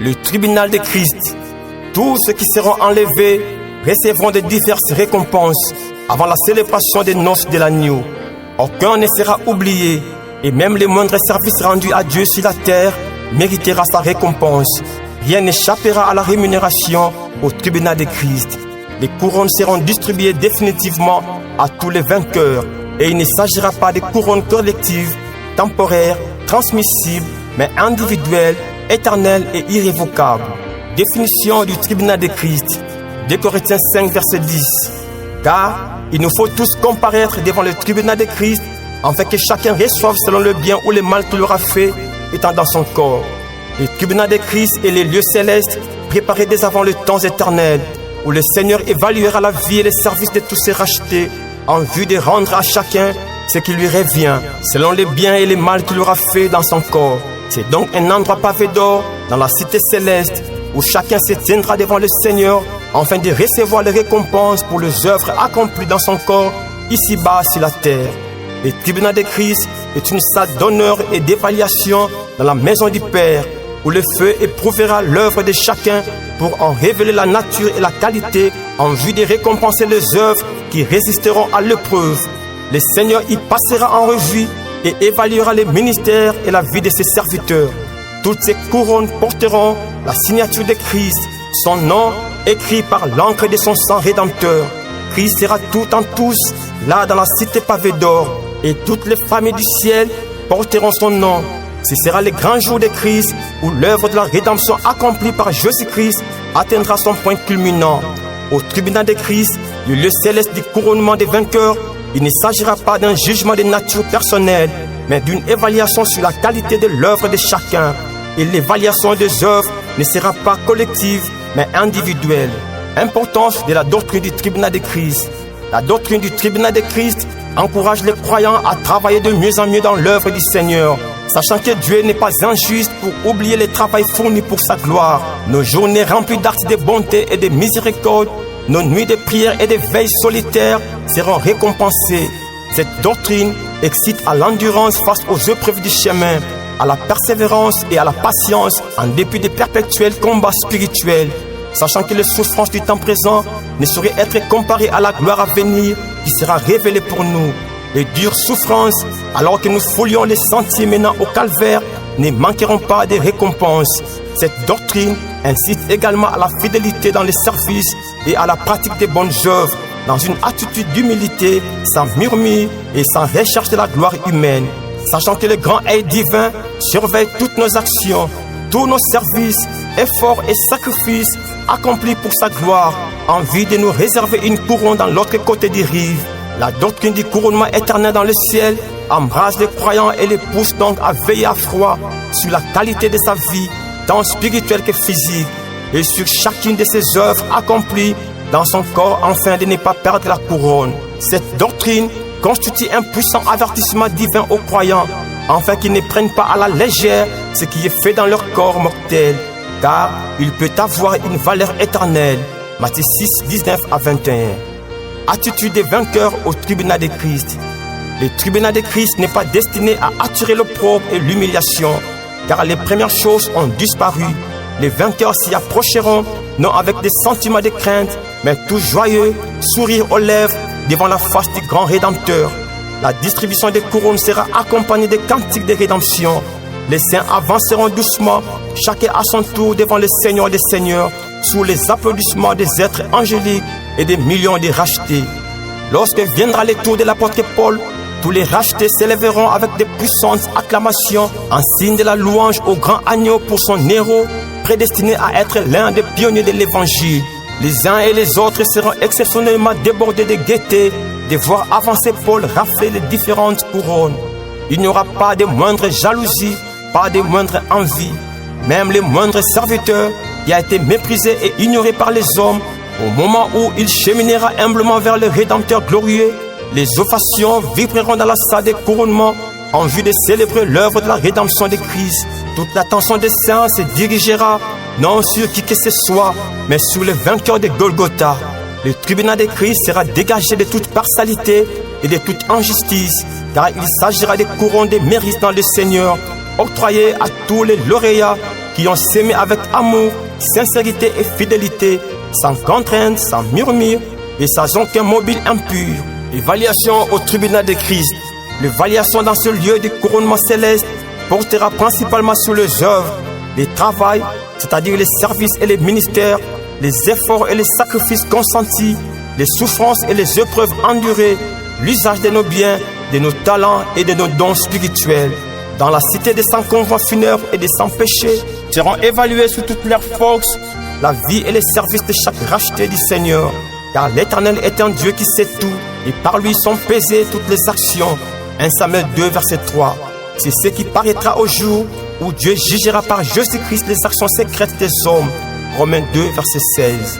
le tribunal de Christ. Tous ceux qui seront enlevés recevront de diverses récompenses avant la célébration des noces de l'agneau. Aucun ne sera oublié, et même les moindres services rendus à Dieu sur la terre méritera sa récompense. Rien n'échappera à la rémunération au tribunal de Christ. Les couronnes seront distribuées définitivement à tous les vainqueurs, et il ne s'agira pas de couronnes collectives, temporaires, transmissibles, mais individuelles, éternelles et irrévocables. Définition du tribunal de Christ. 2 Corinthiens 5, verset 10. Car il nous faut tous comparaître devant le tribunal de Christ, afin que chacun reçoive selon le bien ou le mal qu'il aura fait, étant dans son corps. Le tribunal de Christ est les lieux célestes préparés dès avant le temps éternel, où le Seigneur évaluera la vie et les services de tous ses rachetés, en vue de rendre à chacun ce qui lui revient, selon les biens et les mal qu'il aura fait dans son corps. C'est donc un endroit pavé d'or dans la cité céleste, où chacun se tiendra devant le Seigneur, afin de recevoir les récompenses pour les œuvres accomplies dans son corps, ici-bas sur la terre. Le tribunal de Christ est une salle d'honneur et d'évaluation dans la maison du Père, où le feu éprouvera l'œuvre de chacun pour en révéler la nature et la qualité en vue de récompenser les œuvres qui résisteront à l'épreuve. Le Seigneur y passera en revue et évaluera les ministères et la vie de ses serviteurs. Toutes ces couronnes porteront la signature de Christ, son nom écrit par l'encre de son sang rédempteur. Christ sera tout en tous là dans la cité pavée d'or, et toutes les familles du ciel porteront son nom. Ce sera le grand jour de Christ où l'œuvre de la rédemption accomplie par Jésus-Christ atteindra son point culminant. Au tribunal de Christ, le lieu céleste du couronnement des vainqueurs, il ne s'agira pas d'un jugement de nature personnelle, mais d'une évaluation sur la qualité de l'œuvre de chacun. Et l'évaluation des œuvres ne sera pas collective, mais individuelle. Importance de la doctrine du tribunal de Christ. La doctrine du tribunal de Christ encourage les croyants à travailler de mieux en mieux dans l'œuvre du Seigneur, sachant que Dieu n'est pas injuste pour oublier le travail fourni pour sa gloire. Nos journées remplies d'actes de bonté et de miséricorde, nos nuits de prière et de veilles solitaires seront récompensées. Cette doctrine excite à l'endurance face aux épreuves du chemin, à la persévérance et à la patience en dépit des perpétuels combats spirituels, sachant que les souffrances du temps présent ne sauraient être comparées à la gloire à venir qui sera révélée pour nous. Les dures souffrances, alors que nous foulions les sentiers menant au calvaire, ne manqueront pas de récompenses. Cette doctrine incite également à la fidélité dans les services et à la pratique des bonnes œuvres, dans une attitude d'humilité, sans murmure et sans recherche de la gloire humaine, sachant que le grand œil divin surveille toutes nos actions, tous nos services, efforts et sacrifices accomplis pour sa gloire, en vue de nous réserver une couronne dans l'autre côté des rives. La doctrine du couronnement éternel dans le ciel embrase les croyants et les pousse donc à veiller à froid sur la qualité de sa vie, tant spirituelle que physique, et sur chacune de ses œuvres accomplies dans son corps, afin de ne pas perdre la couronne. Cette doctrine constitue un puissant avertissement divin aux croyants, afin qu'ils ne prennent pas à la légère ce qui est fait dans leur corps mortel, car il peut avoir une valeur éternelle. Matthieu 6, 19 à 21. Attitude des vainqueurs au tribunal de Christ. Le tribunal de Christ n'est pas destiné à attirer l'opprobre et l'humiliation, car les premières choses ont disparu. Les vainqueurs s'y approcheront, non avec des sentiments de crainte, mais tout joyeux, sourire aux lèvres, devant la face du grand Rédempteur. La distribution des couronnes sera accompagnée de cantiques de rédemption. Les saints avanceront doucement, chacun à son tour devant le Seigneur des Seigneurs, sous les applaudissements des êtres angéliques et des millions de rachetés. Lorsque viendra le tour de l'apôtre Paul, tous les rachetés s'élèveront avec de puissantes acclamations en signe de la louange au grand agneau pour son héros, prédestiné à être l'un des pionniers de l'évangile. Les uns et les autres seront exceptionnellement débordés de gaieté de voir avancer Paul rafler les différentes couronnes. Il n'y aura pas de moindre jalousie, pas de moindre envie. Même les moindres serviteurs qui a été méprisé et ignoré par les hommes, au moment où il cheminera humblement vers le Rédempteur glorieux, les ovations vibreront dans la salle des couronnements en vue de célébrer l'œuvre de la rédemption de Christ. Toute l'attention des saints se dirigera non sur qui que ce soit, mais sur le vainqueur de Golgotha. Le tribunal de Christ sera dégagé de toute partialité et de toute injustice, car il s'agira des couronnes de mérite dans le Seigneur, octroyées à tous les lauréats qui ont sémé avec amour, sincérité et fidélité, sans contrainte, sans murmure et sans aucun mobile impur. L'évaluation au tribunal de Christ. L'évaluation dans ce lieu du couronnement céleste portera principalement sur les œuvres, les travails, c'est-à-dire les services et les ministères, les efforts et les sacrifices consentis, les souffrances et les épreuves endurées, l'usage de nos biens, de nos talents et de nos dons spirituels. Dans la cité des sans convois funèbres et des sans péchés seront évalués sous toutes leurs forces la vie et les services de chaque racheté du Seigneur. Car l'Éternel est un Dieu qui sait tout et par lui sont pesées toutes les actions. 1 Samuel 2, verset 3. C'est ce qui paraîtra au jour où Dieu jugera par Jésus-Christ les actions secrètes des hommes. Romains 2, verset 16.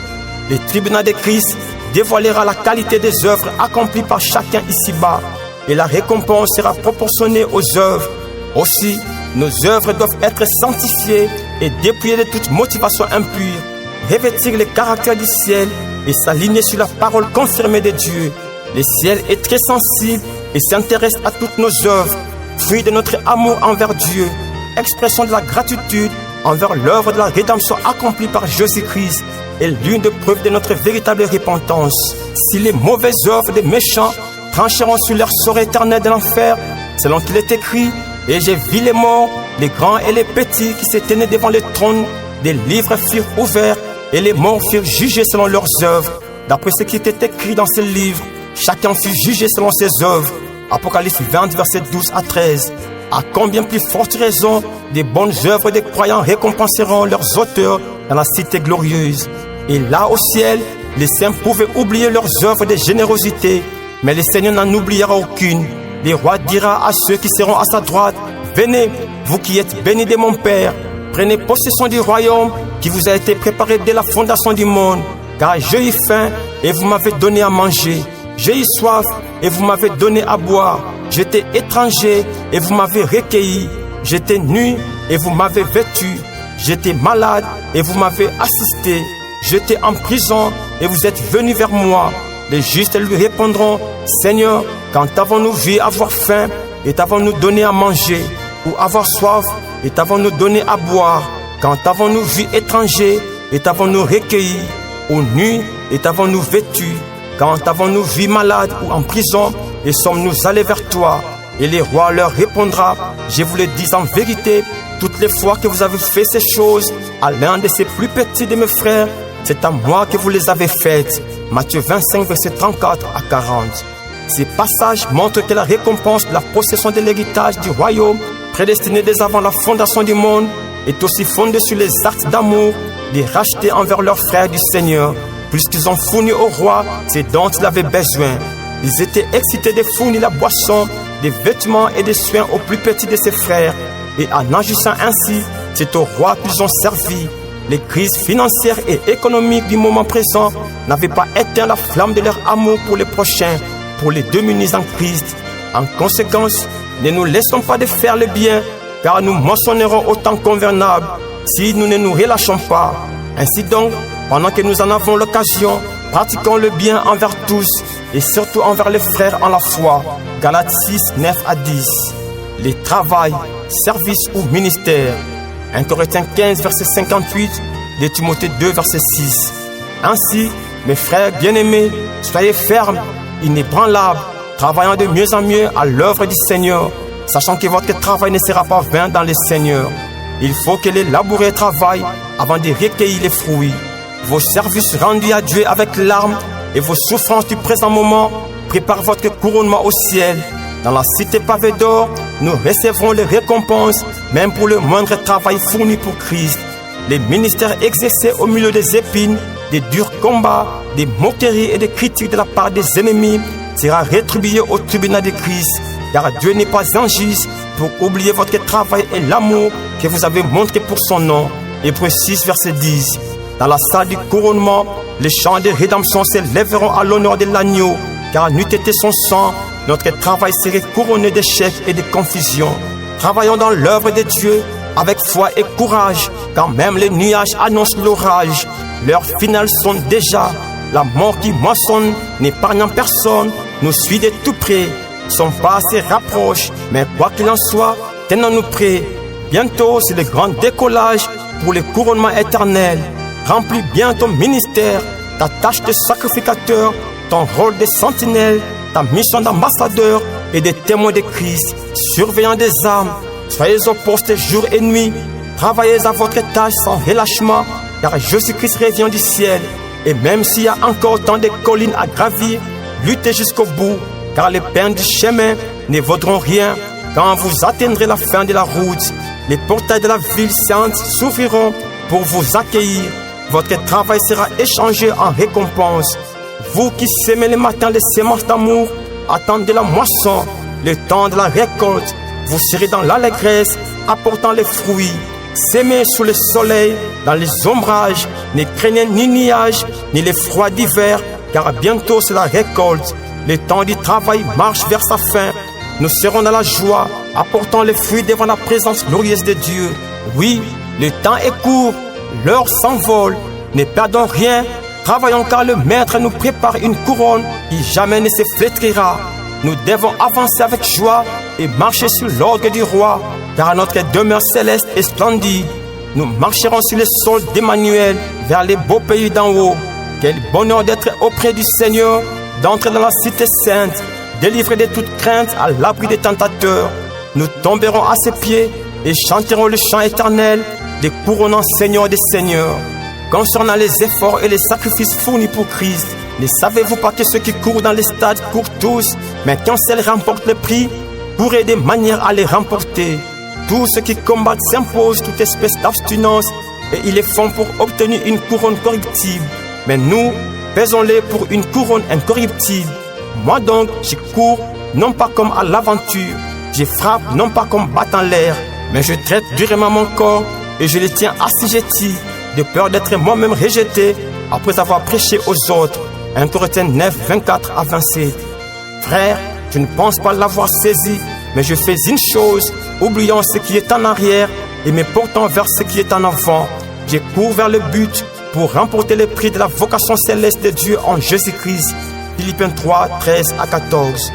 Le tribunal de Christ dévoilera la qualité des œuvres accomplies par chacun ici-bas et la récompense sera proportionnée aux œuvres. Aussi, nos œuvres doivent être sanctifiées et dépouillées de toute motivation impure, revêtir le caractère du ciel et s'aligner sur la parole confirmée de Dieu. Le ciel est très sensible et s'intéresse à toutes nos œuvres, fruit de notre amour envers Dieu, expression de la gratitude envers l'œuvre de la rédemption accomplie par Jésus-Christ et l'une des preuves de notre véritable repentance. Si les mauvaises œuvres des méchants trancheront sur leur sort éternel de l'enfer, selon qu'il est écrit, et j'ai vu les morts, les grands et les petits qui se tenaient devant le trône, des livres furent ouverts et les morts furent jugés selon leurs œuvres. D'après ce qui était écrit dans ces livres, chacun fut jugé selon ses œuvres. Apocalypse 20, versets 12 à 13. À combien plus forte raison, des bonnes œuvres des croyants récompenseront leurs auteurs dans la cité glorieuse. Et là au ciel, les saints pouvaient oublier leurs œuvres de générosité, mais le Seigneur n'en oubliera aucune. Le roi dira à ceux qui seront à sa droite, venez, vous qui êtes bénis de mon Père, prenez possession du royaume qui vous a été préparé dès la fondation du monde. Car j'ai eu faim et vous m'avez donné à manger. J'ai eu soif et vous m'avez donné à boire. J'étais étranger et vous m'avez recueilli. J'étais nu et vous m'avez vêtu. J'étais malade et vous m'avez assisté. J'étais en prison et vous êtes venus vers moi. Les justes lui répondront, Seigneur, quand avons-nous vu avoir faim et t'avons-nous donné à manger, ou avoir soif et t'avons-nous donné à boire? Quand avons-nous vu étranger et t'avons-nous recueilli, ou nu et t'avons-nous vêtu? Quand avons-nous vu malade ou en prison et sommes-nous allés vers toi? Et le roi leur répondra, je vous le dis en vérité, toutes les fois que vous avez fait ces choses à l'un de ces plus petits de mes frères, c'est à moi que vous les avez faites. Matthieu 25, versets 34 à 40. Ces passages montrent que la récompense de la possession de l'héritage du royaume, prédestiné dès avant la fondation du monde, est aussi fondée sur les actes d'amour des rachetés envers leurs frères du Seigneur, puisqu'ils ont fourni au roi ce dont il avait besoin. Ils étaient excités de fournir la boisson, des vêtements et des soins aux plus petits de ses frères. Et en agissant ainsi, c'est au roi qu'ils ont servi. Les crises financières et économiques du moment présent n'avaient pas éteint la flamme de leur amour pour les prochains, pour les démunis en Christ. En conséquence, ne nous laissons pas de faire le bien, car nous moissonnerons au temps convenable si nous ne nous relâchons pas. Ainsi donc, pendant que nous en avons l'occasion, pratiquons le bien envers tous et surtout envers les frères en la foi. Galates 6, 9 à 10. Les travail, service ou ministère. 1 Corinthiens 15, verset 58, de Timothée 2, verset 6. Ainsi, mes frères bien-aimés, soyez fermes, inébranlables, travaillant de mieux en mieux à l'œuvre du Seigneur, sachant que votre travail ne sera pas vain dans le Seigneur. Il faut que les laboureurs travaillent avant de recueillir les fruits. Vos services rendus à Dieu avec larmes et vos souffrances du présent moment préparent votre couronnement au ciel. Dans la cité pavée d'or, nous recevrons les récompenses, même pour le moindre travail fourni pour Christ. Les ministères exercés au milieu des épines, des durs combats, des moqueries et des critiques de la part des ennemis sera rétribué au tribunal de Christ, car Dieu n'est pas injuste pour oublier votre travail et l'amour que vous avez montré pour son nom. Hébreux 6, verset 10. Dans la salle du couronnement, les chants de rédemption s'élèveront à l'honneur de l'agneau, car n'eût été son sang, notre travail serait couronné d'échecs et de confusion. Travaillons dans l'œuvre de Dieu avec foi et courage, quand même les nuages annoncent l'orage. Leurs finales sont déjà. La mort qui moissonne, n'épargnant personne, nous suit de tout près. Son pas se rapproche, mais quoi qu'il en soit, tenons-nous prêts. bientôt c'est le grand décollage pour le couronnement éternel. Remplis bien ton ministère, ta tâche de sacrificateur, ton rôle de sentinelle, ta mission d'ambassadeur et de témoin de Christ, surveillant des âmes. Soyez au poste jour et nuit, travaillez à votre tâche sans relâchement, car Jésus-Christ revient du ciel. Et même s'il y a encore tant de collines à gravir, luttez jusqu'au bout, car les peines du chemin ne vaudront rien. Quand vous atteindrez la fin de la route, les portails de la ville sainte s'ouvriront pour vous accueillir. Votre travail sera échangé en récompense. Vous qui semez le matin les semences d'amour, attendez la moisson, le temps de la récolte. Vous serez dans l'allégresse, apportant les fruits. Semez sous le soleil, dans les ombrages, ne craignez ni nuages, ni les froids d'hiver, car bientôt c'est la récolte. Le temps du travail marche vers sa fin. Nous serons dans la joie, apportant les fruits devant la présence glorieuse de Dieu. Oui, le temps est court, l'heure s'envole. Ne perdons rien, travaillons car le Maître nous prépare une couronne qui jamais ne se flétrira. Nous devons avancer avec joie et marcher sur l'ordre du roi, car notre demeure céleste est splendide. Nous marcherons sur le sol d'Emmanuel vers les beaux pays d'en haut. Quel bonheur d'être auprès du Seigneur, d'entrer dans la cité sainte, délivré de toute crainte à l'abri des tentateurs. Nous tomberons à ses pieds et chanterons le chant éternel, des couronnants Seigneur des Seigneurs. Concernant les efforts et les sacrifices fournis pour Christ, ne savez-vous pas que ceux qui courent dans les stades courent tous, mais qu'un seul remporte le prix? Courez de manière à les remporter. Tous ceux qui combattent s'imposent toute espèce d'abstinence et ils le font pour obtenir une couronne corruptible. Mais nous, faisons-le pour une couronne incorruptible. Moi donc, je cours non pas comme à l'aventure, je frappe non pas comme battant l'air, mais je traite durement mon corps et je le tiens assujetti, de peur d'être moi-même rejeté après avoir prêché aux autres. 1 Corinthiens 9, 24 à 27. Frère, je ne pense pas l'avoir saisi, mais je fais une chose, oubliant ce qui est en arrière et me portant vers ce qui est en avant. Je cours vers le but pour remporter le prix de la vocation céleste de Dieu en Jésus-Christ. Philippiens 3, 13 à 14.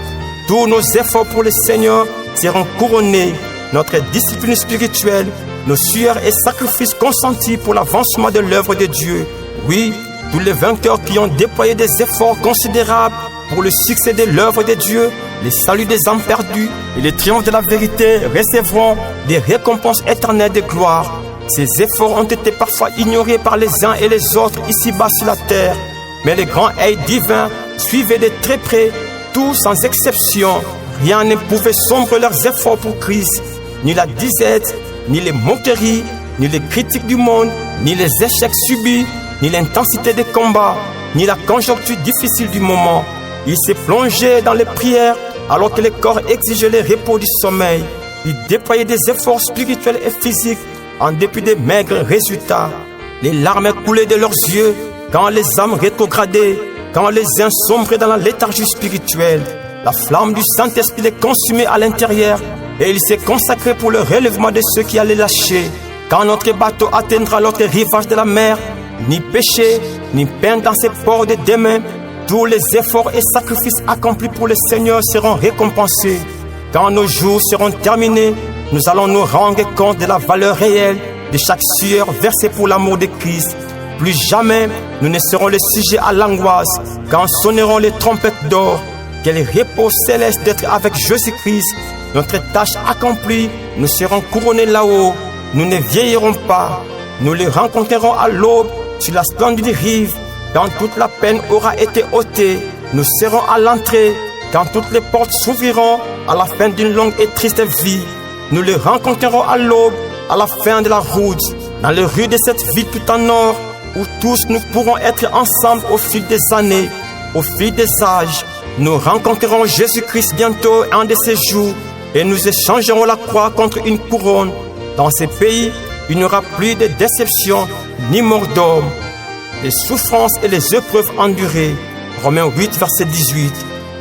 Tous nos efforts pour le Seigneur seront couronnés. Notre discipline spirituelle, nos sueurs et sacrifices consentis pour l'avancement de l'œuvre de Dieu. Oui, tous les vainqueurs qui ont déployé des efforts considérables pour le succès de l'œuvre de Dieu, le salut des âmes perdues et le triomphe de la vérité recevront des récompenses éternelles de gloire. Ces efforts ont été parfois ignorés par les uns et les autres ici-bas sur la terre, mais les grands œils divins suivaient de très près, tous sans exception. Rien ne pouvait sombrer leurs efforts pour Christ, ni la disette, ni les moqueries, ni les critiques du monde, ni les échecs subis, ni l'intensité des combats, ni la conjoncture difficile du moment. Ils se plongeaient dans les prières alors que le corps exigeait le repos du sommeil. Ils déployaient des efforts spirituels et physiques en dépit des maigres résultats. Les larmes coulaient de leurs yeux quand les âmes rétrogradaient, quand les uns sombraient dans la léthargie spirituelle. La flamme du Saint-Esprit les consumait à l'intérieur et il s'est consacré pour le relèvement de ceux qui allaient lâcher. Quand notre bateau atteindra l'autre rivage de la mer, ni péché, ni peine dans ses ports de demain, tous les efforts et sacrifices accomplis pour le Seigneur seront récompensés. Quand nos jours seront terminés, nous allons nous rendre compte de la valeur réelle de chaque sueur versée pour l'amour de Christ. Plus jamais, nous ne serons le sujet à l'angoisse quand sonneront les trompettes d'or. Quel repos céleste d'être avec Jésus-Christ. Notre tâche accomplie, nous serons couronnés là-haut. Nous ne vieillirons pas. Nous les rencontrerons à l'aube sur la splendide rive. Quand toute la peine aura été ôtée, nous serons à l'entrée. Quand toutes les portes s'ouvriront à la fin d'une longue et triste vie, nous les rencontrerons à l'aube, à la fin de la route, dans les rues de cette ville tout en or, où tous nous pourrons être ensemble au fil des années, au fil des âges. Nous rencontrerons Jésus-Christ bientôt un de ces jours et nous échangerons la croix contre une couronne. Dans ces pays, il n'y aura plus de déception ni mort d'homme. Les souffrances et les épreuves endurées. Romains 8, verset 18.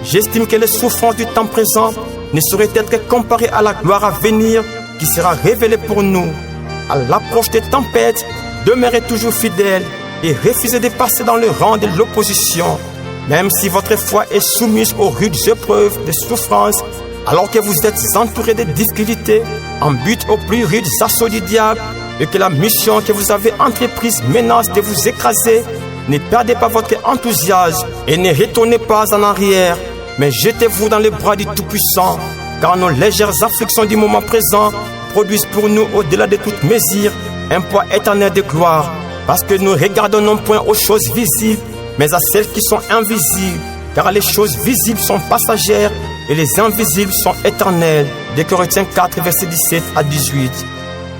J'estime que les souffrances du temps présent ne sauraient être comparées à la gloire à venir qui sera révélée pour nous. À l'approche des tempêtes, demeurez toujours fidèles et refusez de passer dans le rang de l'opposition. Même si votre foi est soumise aux rudes épreuves de souffrance, alors que vous êtes entourés de difficultés, en but aux plus rudes assauts du diable, et que la mission que vous avez entreprise menace de vous écraser, ne perdez pas votre enthousiasme et ne retournez pas en arrière, mais jetez-vous dans les bras du Tout-Puissant, car nos légères afflictions du moment présent produisent pour nous, au-delà de toute mesure, un poids éternel de gloire, parce que nous regardons non point aux choses visibles, mais à celles qui sont invisibles, car les choses visibles sont passagères et les invisibles sont éternelles. 2 Corinthiens 4, versets 17 à 18.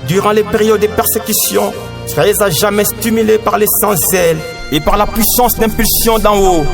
Durant les périodes de persécution, soyez à jamais stimulés par les sans-zèle et par la puissance d'impulsion d'en haut.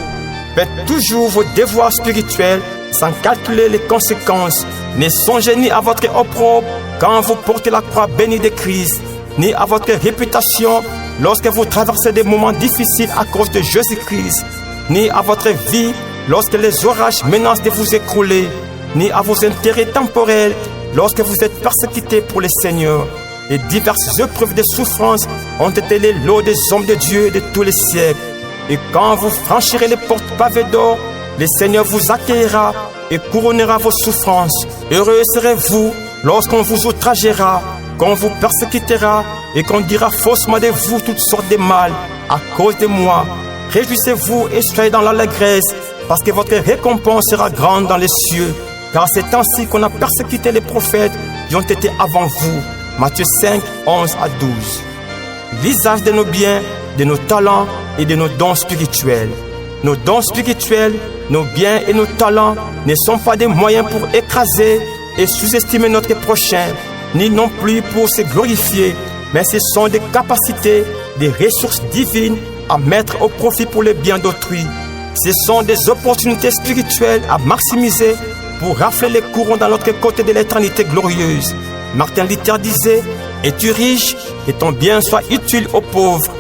Faites toujours vos devoirs spirituels sans calculer les conséquences. Ne songez ni à votre opprobre quand vous portez la croix bénie de Christ, ni à votre réputation lorsque vous traversez des moments difficiles à cause de Jésus-Christ, ni à votre vie lorsque les orages menacent de vous écrouler, ni à vos intérêts temporels lorsque vous êtes persécutés pour le Seigneur. Les diverses épreuves de souffrance ont été les lots des hommes de Dieu de tous les siècles. Et quand vous franchirez les portes pavées d'or, le Seigneur vous accueillera et couronnera vos souffrances. Heureux serez-vous lorsqu'on vous outragera, qu'on vous persécutera et qu'on dira faussement de vous toutes sortes de mal à cause de moi. Réjouissez-vous et soyez dans l'allégresse, parce que votre récompense sera grande dans les cieux. Car c'est ainsi qu'on a persécuté les prophètes qui ont été avant vous. Matthieu 5, 11 à 12. L'usage de nos biens, de nos talents et de nos dons spirituels. Nos dons spirituels, nos biens et nos talents ne sont pas des moyens pour écraser et sous-estimer notre prochain, ni non plus pour se glorifier, mais ce sont des capacités, des ressources divines à mettre au profit pour le bien d'autrui. Ce sont des opportunités spirituelles à maximiser pour rafler les courants dans l'autre côté de l'éternité glorieuse. Martin Luther disait: es-tu riche, que ton bien soit utile aux pauvres.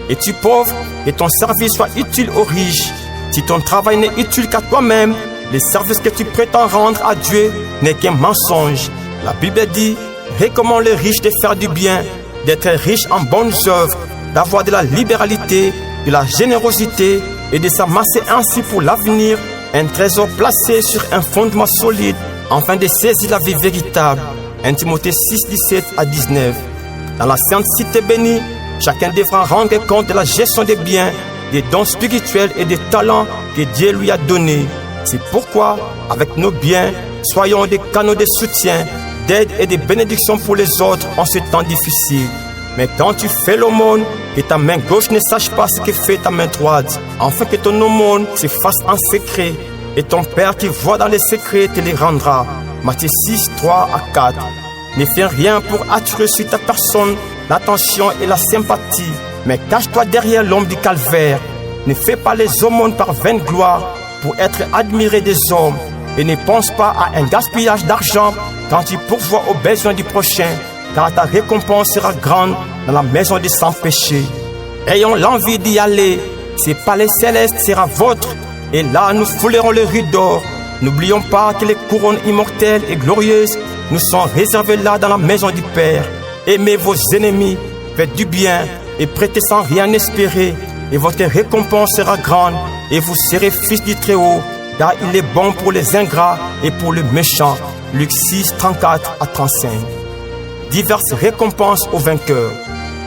Es-tu pauvre, que ton service soit utile aux riches. Si ton travail n'est utile qu'à toi-même, le service que tu prétends rendre à Dieu n'est qu'un mensonge. La Bible dit: recommande les riches de faire du bien, d'être riches en bonnes œuvres, d'avoir de la libéralité, de la générosité et de s'amasser ainsi pour l'avenir un trésor placé sur un fondement solide afin de saisir la vie véritable. 1 Timothée 6, 17 à 19. Dans la sainte cité bénie, chacun devra rendre compte de la gestion des biens, des dons spirituels et des talents que Dieu lui a donnés. C'est pourquoi, avec nos biens, soyons des canaux de soutien, d'aide et de bénédiction pour les autres en ce temps difficile. Mais quand tu fais l'aumône, que ta main gauche ne sache pas ce que fait ta main droite, afin que ton aumône se fasse en secret, et ton Père qui voit dans les secrets te les rendra. Matthieu 6, 3 à 4. Ne fais rien pour attirer sur ta personne l'attention et la sympathie, mais cache-toi derrière l'homme du calvaire. Ne fais pas les aumônes par vaine gloire pour être admiré des hommes, et ne pense pas à un gaspillage d'argent quand tu pourvois aux besoins du prochain, car ta récompense sera grande dans la maison des sans-péché. Ayons l'envie d'y aller, ce palais céleste sera vôtre, et là nous foulerons les rues d'or. N'oublions pas que les couronnes immortelles et glorieuses nous sont réservées là dans la maison du Père. Aimez vos ennemis, faites du bien et prêtez sans rien espérer, et votre récompense sera grande, et vous serez fils du Très-Haut, car il est bon pour les ingrats et pour les méchants. Luc 6, 34 à 35. Diverses récompenses aux vainqueurs.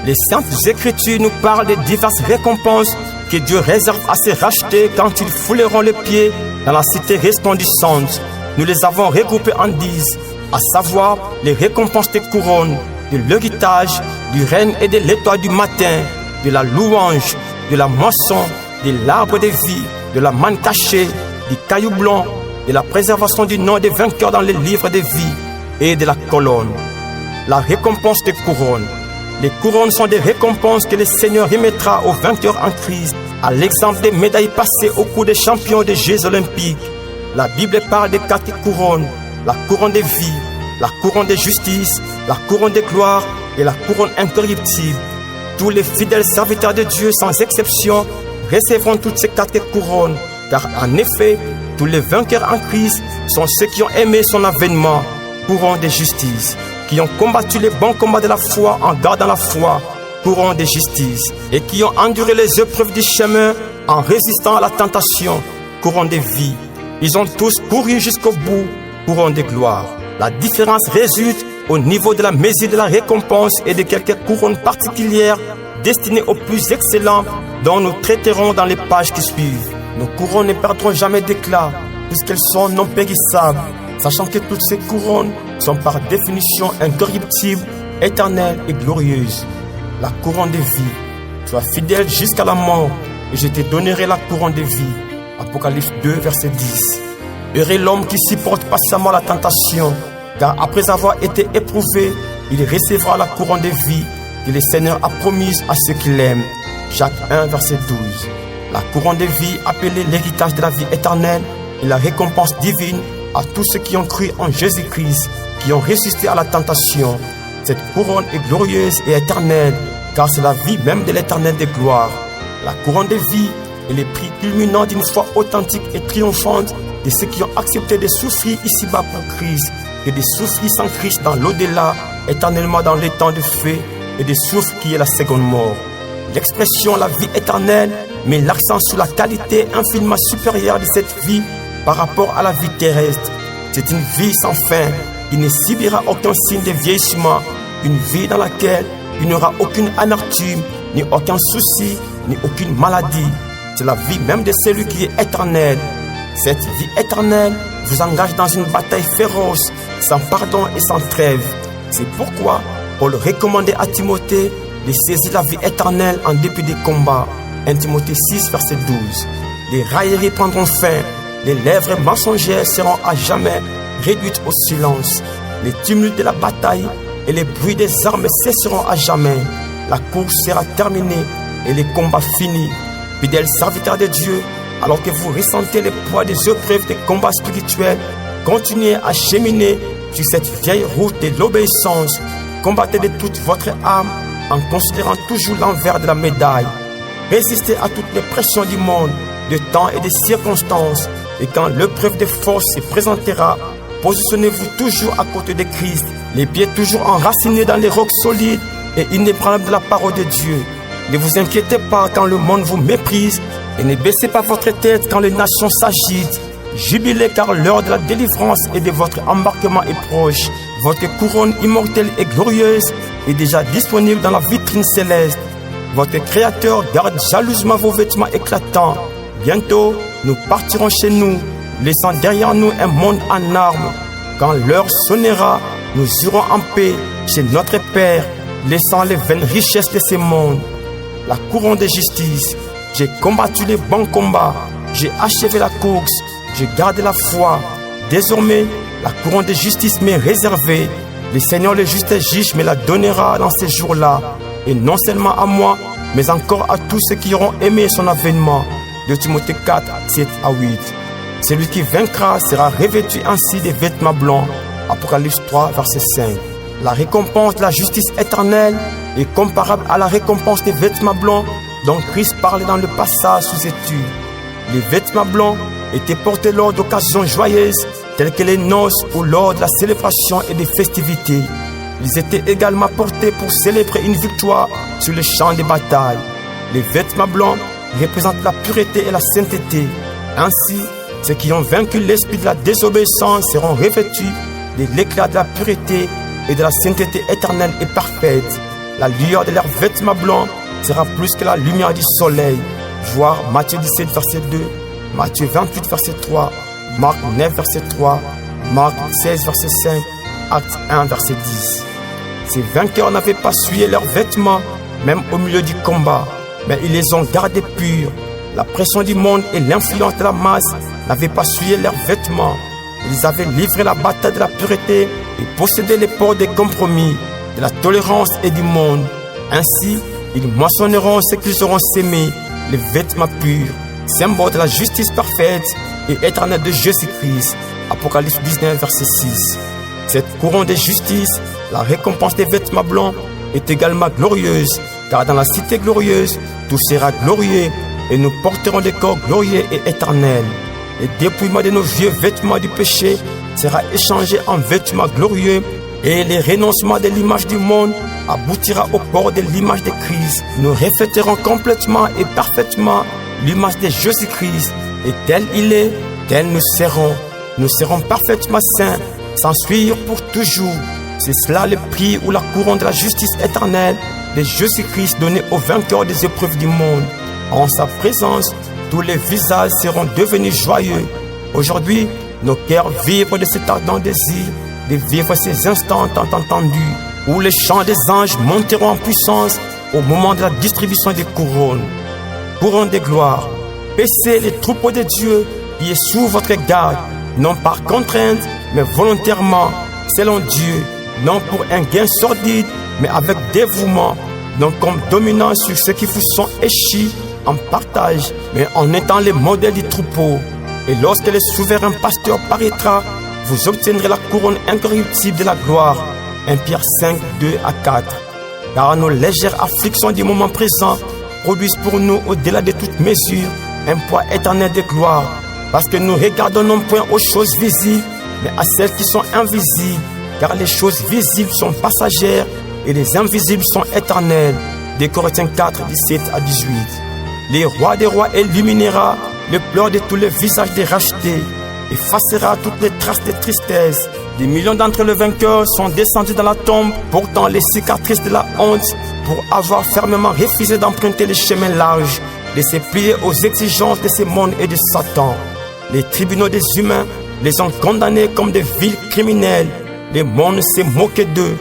Les Saintes Écritures nous parlent de diverses récompenses que Dieu réserve à ses rachetés quand ils fouleront les pieds dans la cité resplendissante. Nous les avons regroupées en 10, à savoir les récompenses des couronnes, de l'héritage, du règne et de l'étoile du matin, de la louange, de la moisson, de l'arbre de vie, de la manne cachée, du caillou blanc, de la préservation du nom des vainqueurs dans les livres de vie et de la colonne. La récompense des couronnes. Les couronnes sont des récompenses que le Seigneur remettra aux vainqueurs en Christ, à l'exemple des médailles passées au cou des champions des Jeux olympiques. La Bible parle de 4 couronnes: la couronne de vie, la couronne de justice, la couronne de gloire et la couronne incorruptible. Tous les fidèles serviteurs de Dieu, sans exception, recevront toutes ces 4 couronnes, car en effet, tous les vainqueurs en Christ sont ceux qui ont aimé son avènement. Couronne de justice, qui ont combattu les bons combats de la foi en gardant la foi, couronne de justice, et qui ont enduré les épreuves du chemin en résistant à la tentation, couronne de vie. Ils ont tous couru jusqu'au bout, couronne de gloire. La différence résulte au niveau de la mesure de la récompense et de quelques couronnes particulières destinées aux plus excellents dont nous traiterons dans les pages qui suivent. Nos couronnes ne perdront jamais d'éclat puisqu'elles sont non périssables, sachant que toutes ces couronnes sont par définition incorruptibles, éternelles et glorieuses. La couronne de vie. Sois fidèle jusqu'à la mort et je te donnerai la couronne de vie. Apocalypse 2, verset 10. Heureux l'homme qui supporte patiemment la tentation, car après avoir été éprouvé, il recevra la couronne de vie que le Seigneur a promise à ceux qui l'aiment. Jacques 1, verset 12. La couronne de vie, appelée l'héritage de la vie éternelle, est la récompense divine à tous ceux qui ont cru en Jésus-Christ, qui ont résisté à la tentation. Cette couronne est glorieuse et éternelle, car c'est la vie même de l'éternel de gloire. La couronne de vie est le prix culminant d'une foi authentique et triomphante de ceux qui ont accepté de souffrir ici-bas pour Christ et de souffrir sans Christ dans l'au-delà, éternellement dans les temps de feu et de souffre qui est la seconde mort. L'expression la vie éternelle met l'accent sur la qualité infiniment supérieure de cette vie par rapport à la vie terrestre. C'est une vie sans fin qui ne subira aucun signe de vieillissement, une vie dans laquelle il n'y aura aucune amertume, ni aucun souci, ni aucune maladie. C'est la vie même de celui qui est éternel. Cette vie éternelle vous engage dans une bataille féroce, sans pardon et sans trêve. C'est pourquoi Paul recommandait à Timothée de saisir la vie éternelle en dépit des combats. 1 Timothée 6, verset 12. Les railleries prendront fin, les lèvres mensongères seront à jamais réduites au silence. Les tumultes de la bataille et les bruits des armes cesseront à jamais. La course sera terminée et les combats finis. Fidèles serviteurs de Dieu, alors que vous ressentez le poids des épreuves des combats spirituels, continuez à cheminer sur cette vieille route de l'obéissance. Combattez de toute votre âme en considérant toujours l'envers de la médaille. Résistez à toutes les pressions du monde, de temps et de circonstances. Et quand l'épreuve de force se présentera, positionnez-vous toujours à côté de Christ, les pieds toujours enracinés dans les rocs solides et inébranlables de la parole de Dieu. Ne vous inquiétez pas quand le monde vous méprise et ne baissez pas votre tête quand les nations s'agitent. Jubilez car l'heure de la délivrance et de votre embarquement est proche. Votre couronne immortelle et glorieuse est déjà disponible dans la vitrine céleste. Votre Créateur garde jalousement vos vêtements éclatants. Bientôt, nous partirons chez nous, laissant derrière nous un monde en armes. Quand l'heure sonnera, nous irons en paix chez notre Père, laissant les vaines richesses de ce monde. La couronne de justice. J'ai combattu les bons combats, j'ai achevé la course, j'ai gardé la foi. Désormais, la couronne de justice m'est réservée. Le Seigneur le juste juge me la donnera dans ces jours-là. Et non seulement à moi, mais encore à tous ceux qui auront aimé son avènement. 2 Timothée 4, 7 à 8. Celui qui vaincra sera revêtu ainsi des vêtements blancs. Apocalypse 3, verset 5. La récompense de la justice éternelle est comparable à la récompense des vêtements blancs dont Christ parlait dans le passage sous étude. Les vêtements blancs étaient portés lors d'occasions joyeuses telles que les noces ou lors de la célébration et des festivités. Ils étaient également portés pour célébrer une victoire sur le champ de bataille. Les vêtements blancs représentent la pureté et la sainteté. Ainsi, ceux qui ont vaincu l'esprit de la désobéissance seront revêtus de l'éclat de la pureté et de la sainteté éternelle et parfaite. La lueur de leurs vêtements blancs sera plus que la lumière du soleil. Voir Matthieu 17, verset 2, Matthieu 28, verset 3, Marc 9, verset 3, Marc 16, verset 5, Acte 1, verset 10. Ces vainqueurs n'avaient pas souillé leurs vêtements, même au milieu du combat, mais ils les ont gardés purs. La pression du monde et l'influence de la masse n'avaient pas souillé leurs vêtements. Ils avaient livré la bataille de la pureté et possédé les ports des compromis, de la tolérance et du monde. Ainsi, ils moissonneront ce qu'ils auront sémé, les vêtements purs, symbole de la justice parfaite et éternelle de Jésus-Christ. Apocalypse 19, verset 6. Cette couronne de justice, la récompense des vêtements blancs, est également glorieuse, car dans la cité glorieuse, tout sera glorieux et nous porterons des corps glorieux et éternels. Le dépouillement de nos vieux vêtements du péché sera échangé en vêtements glorieux et le renoncement de l'image du monde aboutira au port de l'image de Christ. Nous refléterons complètement et parfaitement l'image de Jésus-Christ et tel il est, tel nous serons. nous serons parfaitement saints, sans fuir pour toujours. C'est cela le prix ou la couronne de la justice éternelle de Jésus-Christ donné aux vainqueurs des épreuves du monde. En sa présence, tous les visages seront devenus joyeux. Aujourd'hui, nos cœurs vibrent de cet ardent désir de vivre ces instants tant entendus, où les chants des anges monteront en puissance au moment de la distribution des couronnes. Couronne de gloire, paissez les troupeaux de Dieu qui est sous votre garde, non par contrainte, mais volontairement, selon Dieu, non pour un gain sordide, mais avec dévouement, non comme dominant sur ceux qui vous sont échis en partage, mais en étant les modèles du troupeau. Et lorsque le souverain pasteur paraîtra, vous obtiendrez la couronne incorruptible de la gloire. 1 Pierre 5, 2 à 4. Car nos légères afflictions du moment présent produisent pour nous, au-delà de toute mesure, un poids éternel de gloire. Parce que nous regardons non point aux choses visibles, mais à celles qui sont invisibles. Car les choses visibles sont passagères et les invisibles sont éternelles. 2 Corinthiens 4, 17 à 18. Les rois des rois illuminera le pleur de tous les visages des rachetés, effacera toutes les traces de tristesse. Des millions d'entre les vainqueurs sont descendus dans la tombe, portant les cicatrices de la honte, pour avoir fermement refusé d'emprunter les chemins larges, de se plier aux exigences de ce monde et de Satan. Les tribunaux des humains les ont condamnés comme des vils criminels. Le monde s'est moqué d'eux.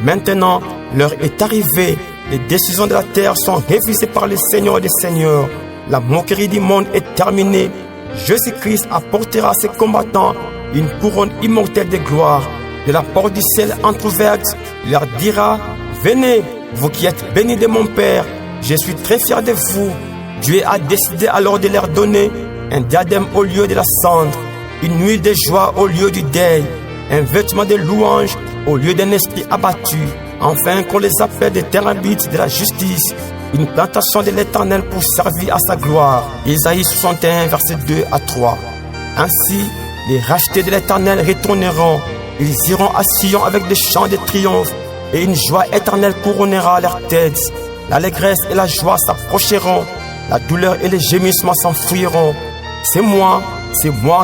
Maintenant, l'heure est arrivée. Les décisions de la terre sont révisées par le Seigneur des Seigneurs. La moquerie du monde est terminée. Jésus-Christ apportera à ses combattants une couronne immortelle de gloire. De la porte du ciel entrouverte, il leur dira: venez, vous qui êtes bénis de mon Père, je suis très fier de vous. Dieu a décidé alors de leur donner un diadème au lieu de la cendre, une huile de joie au lieu du deuil, un vêtement de louange au lieu d'un esprit abattu, afin qu'on les appelle des terrabites de la justice, une plantation de l'Éternel pour servir à sa gloire. Isaïe 61, versets 2 à 3. Ainsi, les rachetés de l'Éternel retourneront. Ils iront à Sion avec des chants de triomphe, et une joie éternelle couronnera leur tête. L'allégresse et la joie s'approcheront, la douleur et les gémissements s'enfuiront. C'est moi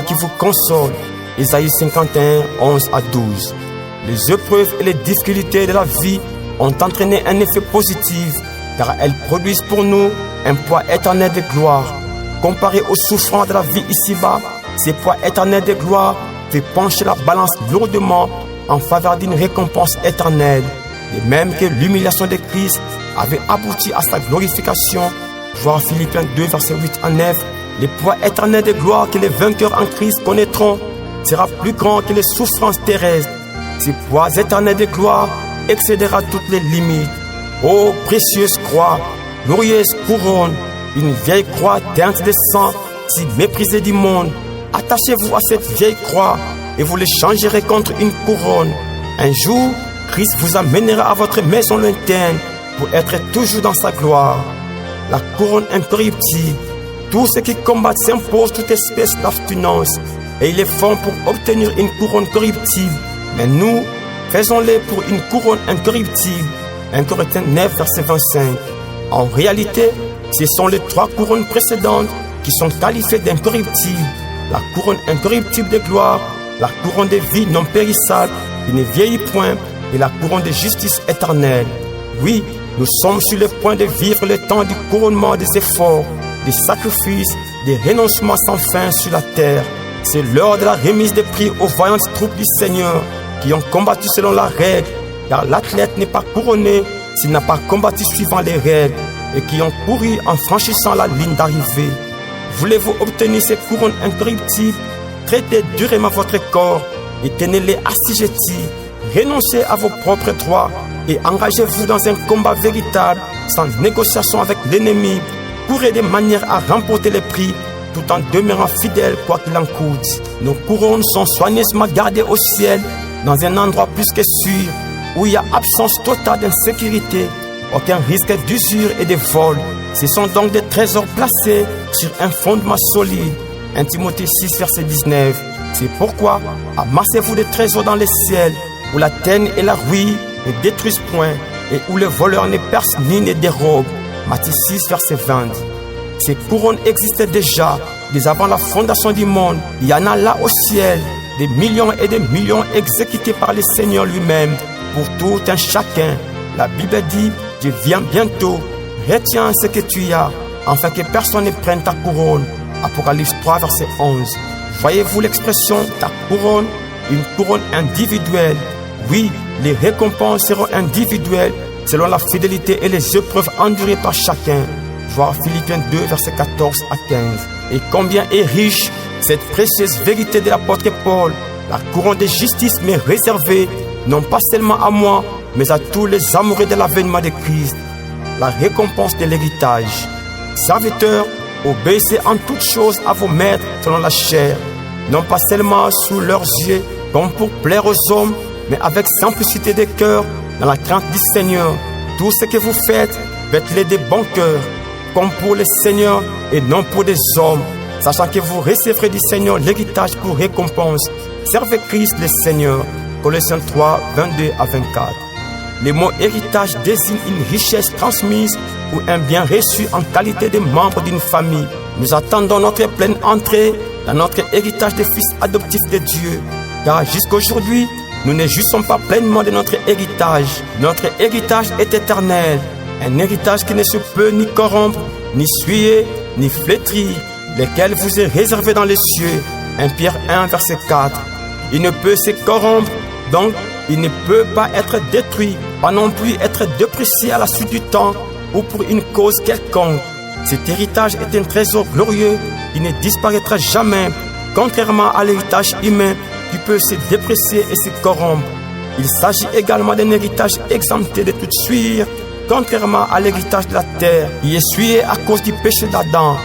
qui vous console. Isaïe 51, 11 à 12. Les épreuves et les difficultés de la vie ont entraîné un effet positif, car elles produisent pour nous un poids éternel de gloire. Comparé aux souffrances de la vie ici-bas, ce poids éternel de gloire fait pencher la balance lourdement en faveur d'une récompense éternelle. Et même que l'humiliation de Christ avait abouti à sa glorification, voir Philippiens 2, verset 8 à 9, le poids éternel de gloire que les vainqueurs en Christ connaîtront sera plus grand que les souffrances terrestres. Ce poids éternel de gloire excédera toutes les limites. Ô précieuse croix, glorieuse couronne, une vieille croix teinte de sang, si méprisée du monde, attachez-vous à cette vieille croix et vous l'échangerez contre une couronne. Un jour, Christ vous amènera à votre maison lointaine pour être toujours dans sa gloire. La couronne incorruptible. Tous ceux qui combattent s'imposent toute espèce d'abstinence et ils le font pour obtenir une couronne corruptible. Mais nous, faisons-le pour une couronne incorruptible. 1 Corinthiens 9, verset 25. En réalité, ce sont les trois couronnes précédentes qui sont qualifiées d'incorruptibles. La couronne incorruptible de gloire, la couronne de vie non périssable, qui ne vieillit point, et la couronne de justice éternelle. Oui, nous sommes sur le point de vivre le temps du couronnement des efforts, des sacrifices, des renoncements sans fin sur la terre. C'est l'heure de la remise des prix aux vaillantes troupes du Seigneur qui ont combattu selon la règle, car l'athlète n'est pas couronné s'il n'a pas combattu suivant les règles, et qui ont couru en franchissant la ligne d'arrivée. Voulez-vous obtenir ces couronnes incorruptibles? Traitez durement votre corps et tenez-les assujettis. Renoncez à vos propres droits et engagez-vous dans un combat véritable, sans négociation avec l'ennemi. Courez de manière à remporter les prix, tout en demeurant fidèle quoi qu'il en coûte. Nos couronnes sont soigneusement gardées au ciel, dans un endroit plus que sûr, où il y a absence totale d'insécurité, aucun risque d'usure et de vol. Ce sont donc des trésors placés sur un fondement solide. 1 Timothée 6, verset 19. C'est pourquoi amassez-vous des trésors dans les ciels, où la teigne et la rouille ne détruisent point, et où le voleur ne perce ni ne dérobe. Matthieu 6, verset 20. Ces couronnes existaient déjà, dès avant la fondation du monde. Il y en a là au ciel, des millions et des millions exécutés par le Seigneur lui-même pour tout un chacun. La Bible dit, je viens bientôt, retiens ce que tu as, afin que personne ne prenne ta couronne. Apocalypse 3, verset 11. Voyez-vous l'expression ta couronne? Une couronne individuelle. Oui, les récompenses seront individuelles selon la fidélité et les épreuves endurées par chacun. Voir Philippiens 2, verset 14 à 15. Et combien est riche cette précieuse vérité de l'apôtre Paul. La couronne de justice m'est réservée, non pas seulement à moi, mais à tous les amoureux de l'avènement de Christ. La récompense de l'héritage. Serviteurs, obéissez en toutes choses à vos maîtres selon la chair, non pas seulement sous leurs yeux, comme pour plaire aux hommes, mais avec simplicité de cœur, dans la crainte du Seigneur. Tout ce que vous faites, faites-le de bon cœur, comme pour le Seigneur et non pour des hommes, sachant que vous recevrez du Seigneur l'héritage pour récompense. Servez Christ le Seigneur. Colossiens 3, 22 à 24. Le mot héritage désigne une richesse transmise ou un bien reçu en qualité de membre d'une famille. Nous attendons notre pleine entrée dans notre héritage de fils adoptifs de Dieu. Car jusqu'aujourd'hui, nous ne jouissons pas pleinement de notre héritage. Notre héritage est éternel. Un héritage qui ne se peut ni corrompre, ni souiller, ni flétrir, lequel vous est réservé dans les cieux. 1 Pierre 1, verset 4. Il ne peut se corrompre, donc il ne peut pas être détruit, pas non plus être déprécié à la suite du temps ou pour une cause quelconque. Cet héritage est un trésor glorieux qui ne disparaîtra jamais, contrairement à l'héritage humain qui peut se déprécier et se corrompre. Il s'agit également d'un héritage exempté de toute souillure, contrairement à l'héritage de la terre qui est souillé à cause du péché d'Adam.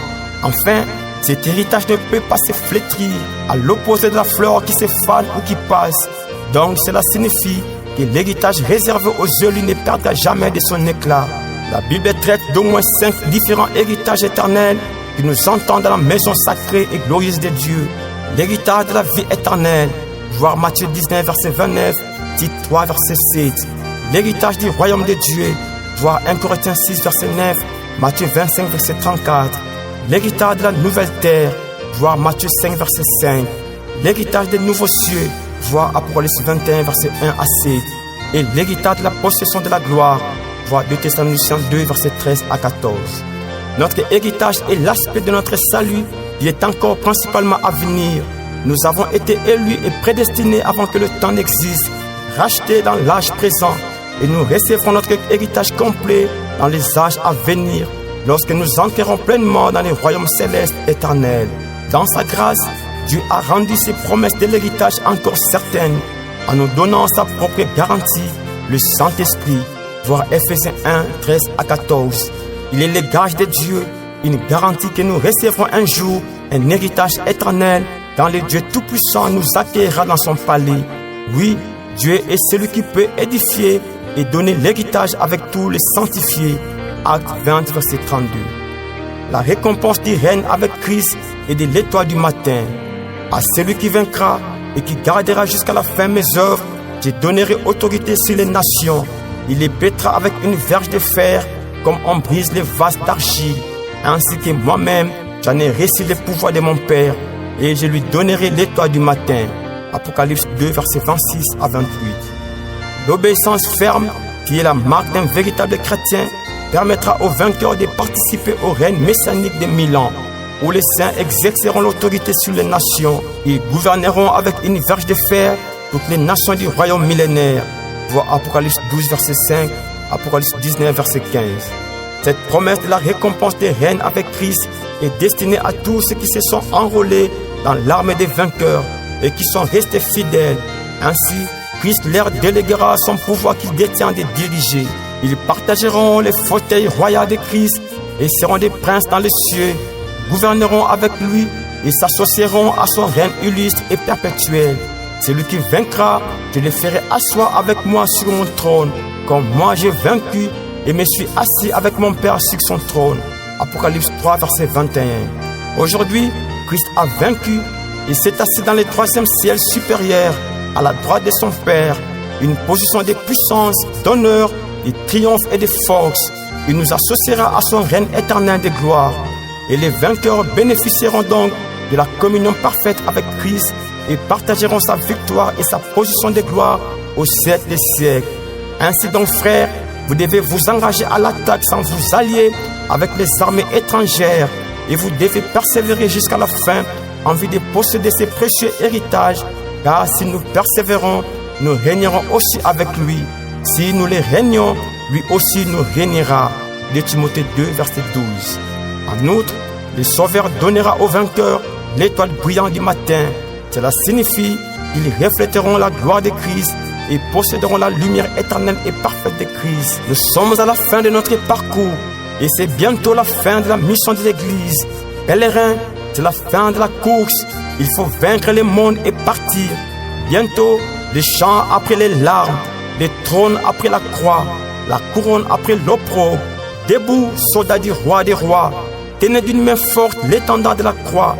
Enfin, cet héritage ne peut pas se flétrir, à l'opposé de la fleur qui se fane ou qui passe. Donc cela signifie que l'héritage réservé aux élus ne perdra jamais de son éclat. La Bible traite d'au moins 5 différents héritages éternels qui nous entendent dans la maison sacrée et glorieuse de Dieu. L'héritage de la vie éternelle, voir Matthieu 19, verset 29, Tite 3, verset 7. L'héritage du royaume de Dieu, voir 1 Corinthiens 6, verset 9, Matthieu 25, verset 34. L'héritage de la nouvelle terre, voir Matthieu 5, verset 5. L'héritage des nouveaux cieux, voir Apocalypse 21, verset 1 à 7. Et l'héritage de la possession de la gloire, voir 2 Thessaloniciens 2, verset 13 à 14. Notre héritage est l'aspect de notre salut qui est encore principalement à venir. Nous avons été élus et prédestinés avant que le temps n'existe, rachetés dans l'âge présent, et nous recevrons notre héritage complet dans les âges à venir, lorsque nous entrerons pleinement dans les royaumes célestes éternels. Dans sa grâce, Dieu a rendu ses promesses de l'héritage encore certaines, en nous donnant sa propre garantie, le Saint-Esprit, voir Ephésiens 1, 13 à 14. Il est le gage de Dieu, une garantie que nous recevrons un jour, un héritage éternel, quand le Dieu Tout-Puissant nous accueillera dans son palais. Oui, Dieu est celui qui peut édifier et donner l'héritage avec tous les sanctifiés. Acte 20, verset 32. La récompense du règne avec Christ et de l'étoile du matin. À celui qui vaincra et qui gardera jusqu'à la fin mes œuvres, je donnerai autorité sur les nations. Il les pètera avec une verge de fer, comme on brise les vases d'argile. Ainsi que moi-même, j'en ai reçu le pouvoir de mon Père, et je lui donnerai l'étoile du matin. Apocalypse 2, versets 26 à 28. L'obéissance ferme, qui est la marque d'un véritable chrétien, permettra aux vainqueurs de participer au règne messianique de 1000 ans, où les saints exerceront l'autorité sur les nations. Ils gouverneront avec une verge de fer toutes les nations du royaume millénaire. Voir Apocalypse 12, verset 5, Apocalypse 19, verset 15. Cette promesse de la récompense des règnes avec Christ est destinée à tous ceux qui se sont enrôlés dans l'armée des vainqueurs et qui sont restés fidèles. Ainsi, Christ leur déléguera son pouvoir qu'il détient de diriger. Ils partageront les fauteuils royaux de Christ et seront des princes dans les cieux, gouverneront avec lui et s'associeront à son règne illustre et perpétuel. Celui qui vaincra, je le ferai asseoir avec moi sur mon trône, comme moi j'ai vaincu et me suis assis avec mon Père sur son trône. Apocalypse 3, verset 21. Aujourd'hui, Christ a vaincu et s'est assis dans le 3e ciel supérieur, à la droite de son Père, une position de puissance, d'honneur, de triomphe et de force. Il nous associera à son règne éternel de gloire. Et les vainqueurs bénéficieront donc de la communion parfaite avec Christ et partageront sa victoire et sa position de gloire au siècle des siècles. Ainsi donc, frères, vous devez vous engager à l'attaque sans vous allier avec les armées étrangères et vous devez persévérer jusqu'à la fin en vue de posséder ces précieux héritages, car si nous persévérons, nous régnerons aussi avec lui. Si nous les régnons, lui aussi nous régnera. De Timothée 2, verset 12. En outre, le Sauveur donnera aux vainqueurs l'étoile brillante du matin. Cela signifie qu'ils reflèteront la gloire de Christ et posséderont la lumière éternelle et parfaite de Christ. Nous sommes à la fin de notre parcours et c'est bientôt la fin de la mission de l'Église. Pèlerins, c'est la fin de la course. Il faut vaincre le monde et partir. Bientôt, les chants après les larmes, les trônes après la croix, la couronne après l'opprobre. Debout, soldats du roi des rois, tenez d'une main forte l'étendard de la croix.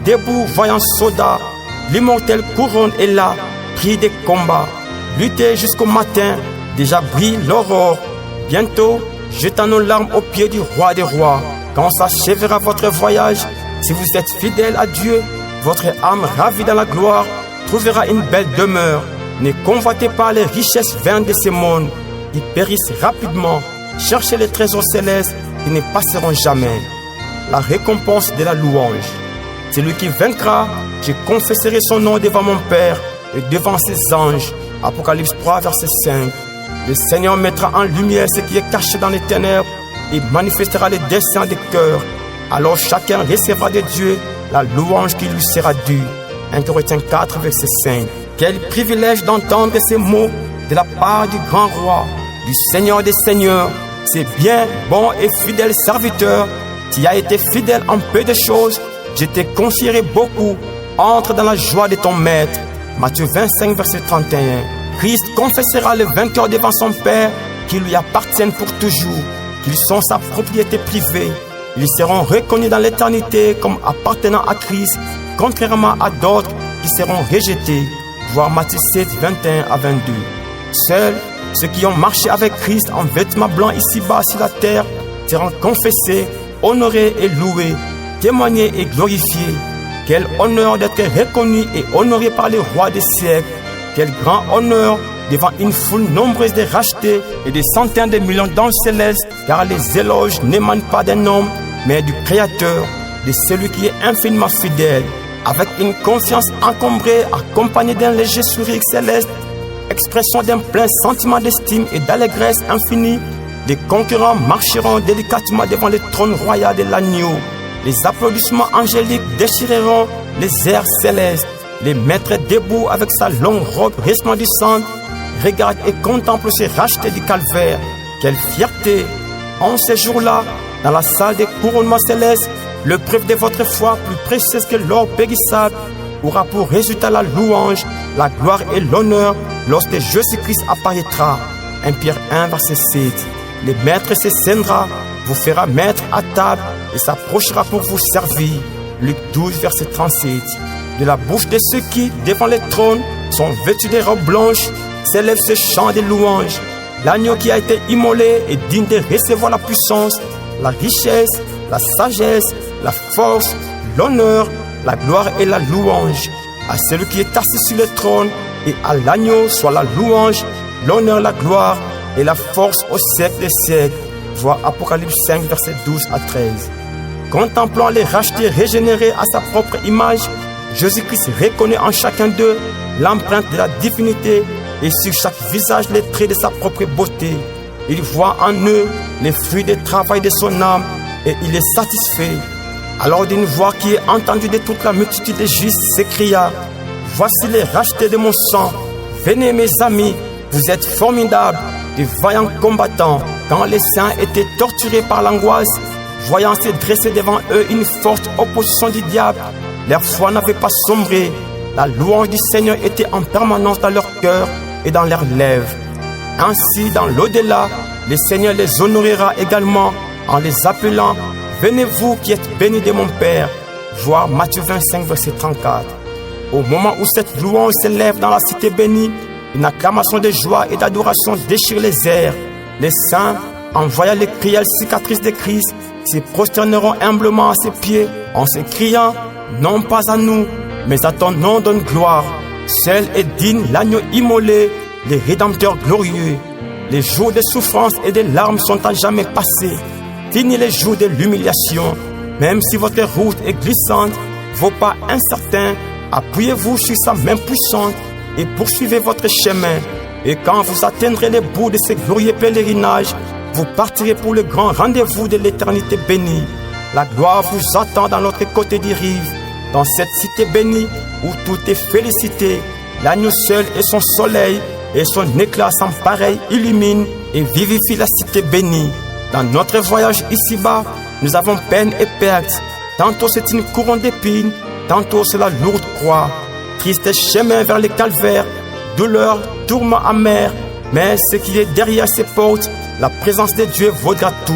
Debout, voyants soldats, l'immortelle couronne est là, prix des combats. Luttez jusqu'au matin, déjà brille l'aurore. Bientôt, jetant nos larmes aux pieds du roi des rois. Quand s'achèvera votre voyage, si vous êtes fidèle à Dieu, votre âme ravie dans la gloire trouvera une belle demeure. Ne convoitez pas les richesses vaines de ce monde, qui périssent rapidement. Cherchez les trésors célestes qui ne passeront jamais. La récompense de la louange. Celui qui vaincra, je confesserai son nom devant mon Père et devant ses anges. Apocalypse 3, verset 5. Le Seigneur mettra en lumière ce qui est caché dans les ténèbres et manifestera les desseins des cœurs. Alors chacun recevra de Dieu la louange qui lui sera due. 1 Corinthiens 4, verset 5. Quel privilège d'entendre ces mots de la part du grand roi, du Seigneur des Seigneurs. C'est bien, bon et fidèle serviteur. Tu as été fidèle en peu de choses, je te confierai beaucoup. Entre dans la joie de ton maître. Matthieu 25, verset 31. Christ confessera le vainqueur devant son Père qu'ils lui appartiennent pour toujours, qu'ils sont sa propriété privée. Ils seront reconnus dans l'éternité comme appartenant à Christ, contrairement à d'autres qui seront rejetés. Voir Matthieu 7, 21 à 22. Seuls ceux qui ont marché avec Christ en vêtements blancs ici-bas sur la terre seront confessés, honorés et loués, témoignés et glorifiés. Quel honneur d'être reconnu et honoré par le roi des siècles. Quel grand honneur devant une foule nombreuse de rachetés et des centaines de millions d'anges célestes, car les éloges n'émanent pas d'un homme, mais du Créateur, de celui qui est infiniment fidèle. Avec une confiance encombrée, accompagnée d'un léger sourire céleste, expression d'un plein sentiment d'estime et d'allégresse infinie, les concurrents marcheront délicatement devant le trône royal de l'agneau. Les applaudissements angéliques déchireront les airs célestes. Les maîtres debout avec sa longue robe resplendissante regardent et contemplent ces rachetés du calvaire. Quelle fierté! En ce jour-là, dans la salle des couronnements célestes, le preuve de votre foi plus précieuse que l'or périssable aura pour résultat la louange, la gloire et l'honneur lorsque Jésus-Christ apparaîtra. 1 Pierre 1, verset 7. Le maître se scènera, vous fera mettre à table et s'approchera pour vous servir. Luc 12, verset 37. De la bouche de ceux qui, devant le trône, sont vêtus de robes blanches, s'élève ce chant de louange. L'agneau qui a été immolé est digne de recevoir la puissance, la richesse, la sagesse, la force, l'honneur, la gloire et la louange. À celui qui est assis sur le trône et à l'agneau soit la louange, l'honneur, la gloire et la force au siècle des siècles. Voir Apocalypse 5, verset 12 à 13. Contemplant les rachetés régénérés à sa propre image, Jésus-Christ reconnaît en chacun d'eux l'empreinte de la divinité et sur chaque visage les traits de sa propre beauté. Il voit en eux les fruits du travail de son âme et il est satisfait. Alors d'une voix qui est entendue de toute la multitude des justes s'écria: voici les rachetés de mon sang. Venez mes amis, vous êtes formidables, de vaillants combattants. Quand les saints étaient torturés par l'angoisse, voyant se dresser devant eux une forte opposition du diable, leur foi n'avait pas sombré. La louange du Seigneur était en permanence dans leur cœur et dans leurs lèvres. Ainsi, dans l'au-delà, le Seigneur les honorera également en les appelant: venez vous qui êtes bénis de mon Père. Voir Matthieu 25, verset 34. Au moment où cette louange s'élève dans la cité bénie, une acclamation de joie et d'adoration déchire les airs. Les saints, en voyant les crielles cicatrices de Christ, se prosterneront humblement à ses pieds en se criant: non pas à nous, mais à ton nom donne gloire. Seul est digne l'agneau immolé, les rédempteurs glorieux. Les jours de souffrance et de larmes sont à jamais passés. Fini les jours de l'humiliation. Même si votre route est glissante, vos pas incertains, appuyez-vous sur sa main puissante et poursuivez votre chemin. Et quand vous atteindrez les bouts de ce glorieux pèlerinage, vous partirez pour le grand rendez-vous de l'éternité bénie. La gloire vous attend dans l'autre côté des rives, dans cette cité bénie où tout est félicité. L'agneau seul et son soleil et son éclat sans pareil illumine et vivifie la cité bénie. Dans notre voyage ici-bas, nous avons peine et perte. Tantôt c'est une couronne d'épines, tantôt c'est la lourde croix. Triste chemin vers le calvaire, douleur, tourment amer. Mais ce qui est derrière ces portes, la présence de Dieu vaudra tout.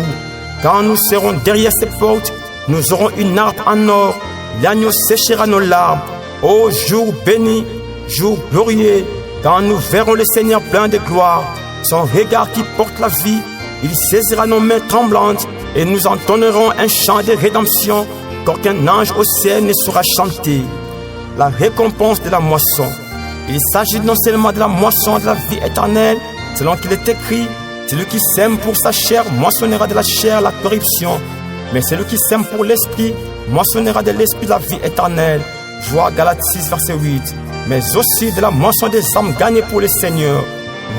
Quand nous serons derrière ces portes, nous aurons une harpe en or. L'agneau séchera nos larmes. Ô jour béni, jour glorieux, quand nous verrons le Seigneur plein de gloire, son regard qui porte la vie, il saisira nos mains tremblantes et nous entonnerons un chant de rédemption qu'aucun ange au ciel ne saura chanter. La récompense de la moisson. Il s'agit non seulement de la moisson de la vie éternelle, selon qu'il est écrit, celui qui sème pour sa chair moissonnera de la chair la corruption, mais celui qui sème pour l'esprit moissonnera de l'esprit la vie éternelle. Vois Galates 6, verset 8. Mais aussi de la moisson des âmes gagnées pour le Seigneur.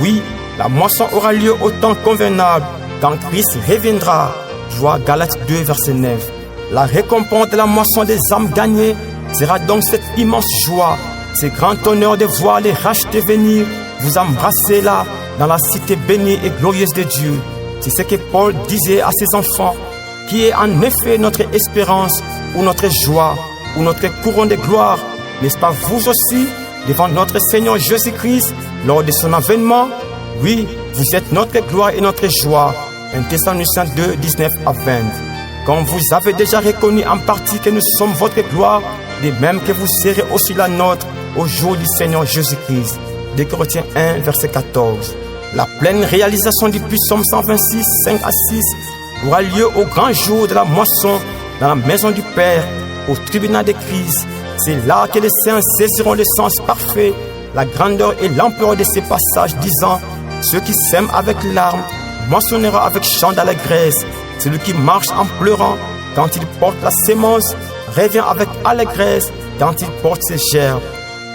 Oui, la moisson aura lieu au temps convenable, quand Christ reviendra. Vois Galates 2, verset 9. La récompense de la moisson des âmes gagnées sera donc cette immense joie, ce grand honneur de voir les rachetés venir vous embrasser là, dans la cité bénie et glorieuse de Dieu. C'est ce que Paul disait à ses enfants, qui est en effet notre espérance ou notre joie ou notre couronne de gloire. N'est-ce pas vous aussi, devant notre Seigneur Jésus-Christ, lors de son avènement? Oui, vous êtes notre gloire et notre joie. 1 Thessaloniciens 2, 19 à 20. Quand vous avez déjà reconnu en partie que nous sommes votre gloire, de même que vous serez aussi la nôtre au jour du Seigneur Jésus-Christ. 2 Corinthiens 1, verset 14. La pleine réalisation du Psaume 126, 5 à 6 aura lieu au grand jour de la moisson dans la maison du Père, au tribunal de Christ. C'est là que les saints saisiront le sens parfait, la grandeur et l'ampleur de ces passages, disant: ceux qui sèment avec larmes moissonnera avec chant d'allégresse. Celui qui marche en pleurant quand il porte la sémence revient avec allégresse quand il porte ses gerbes.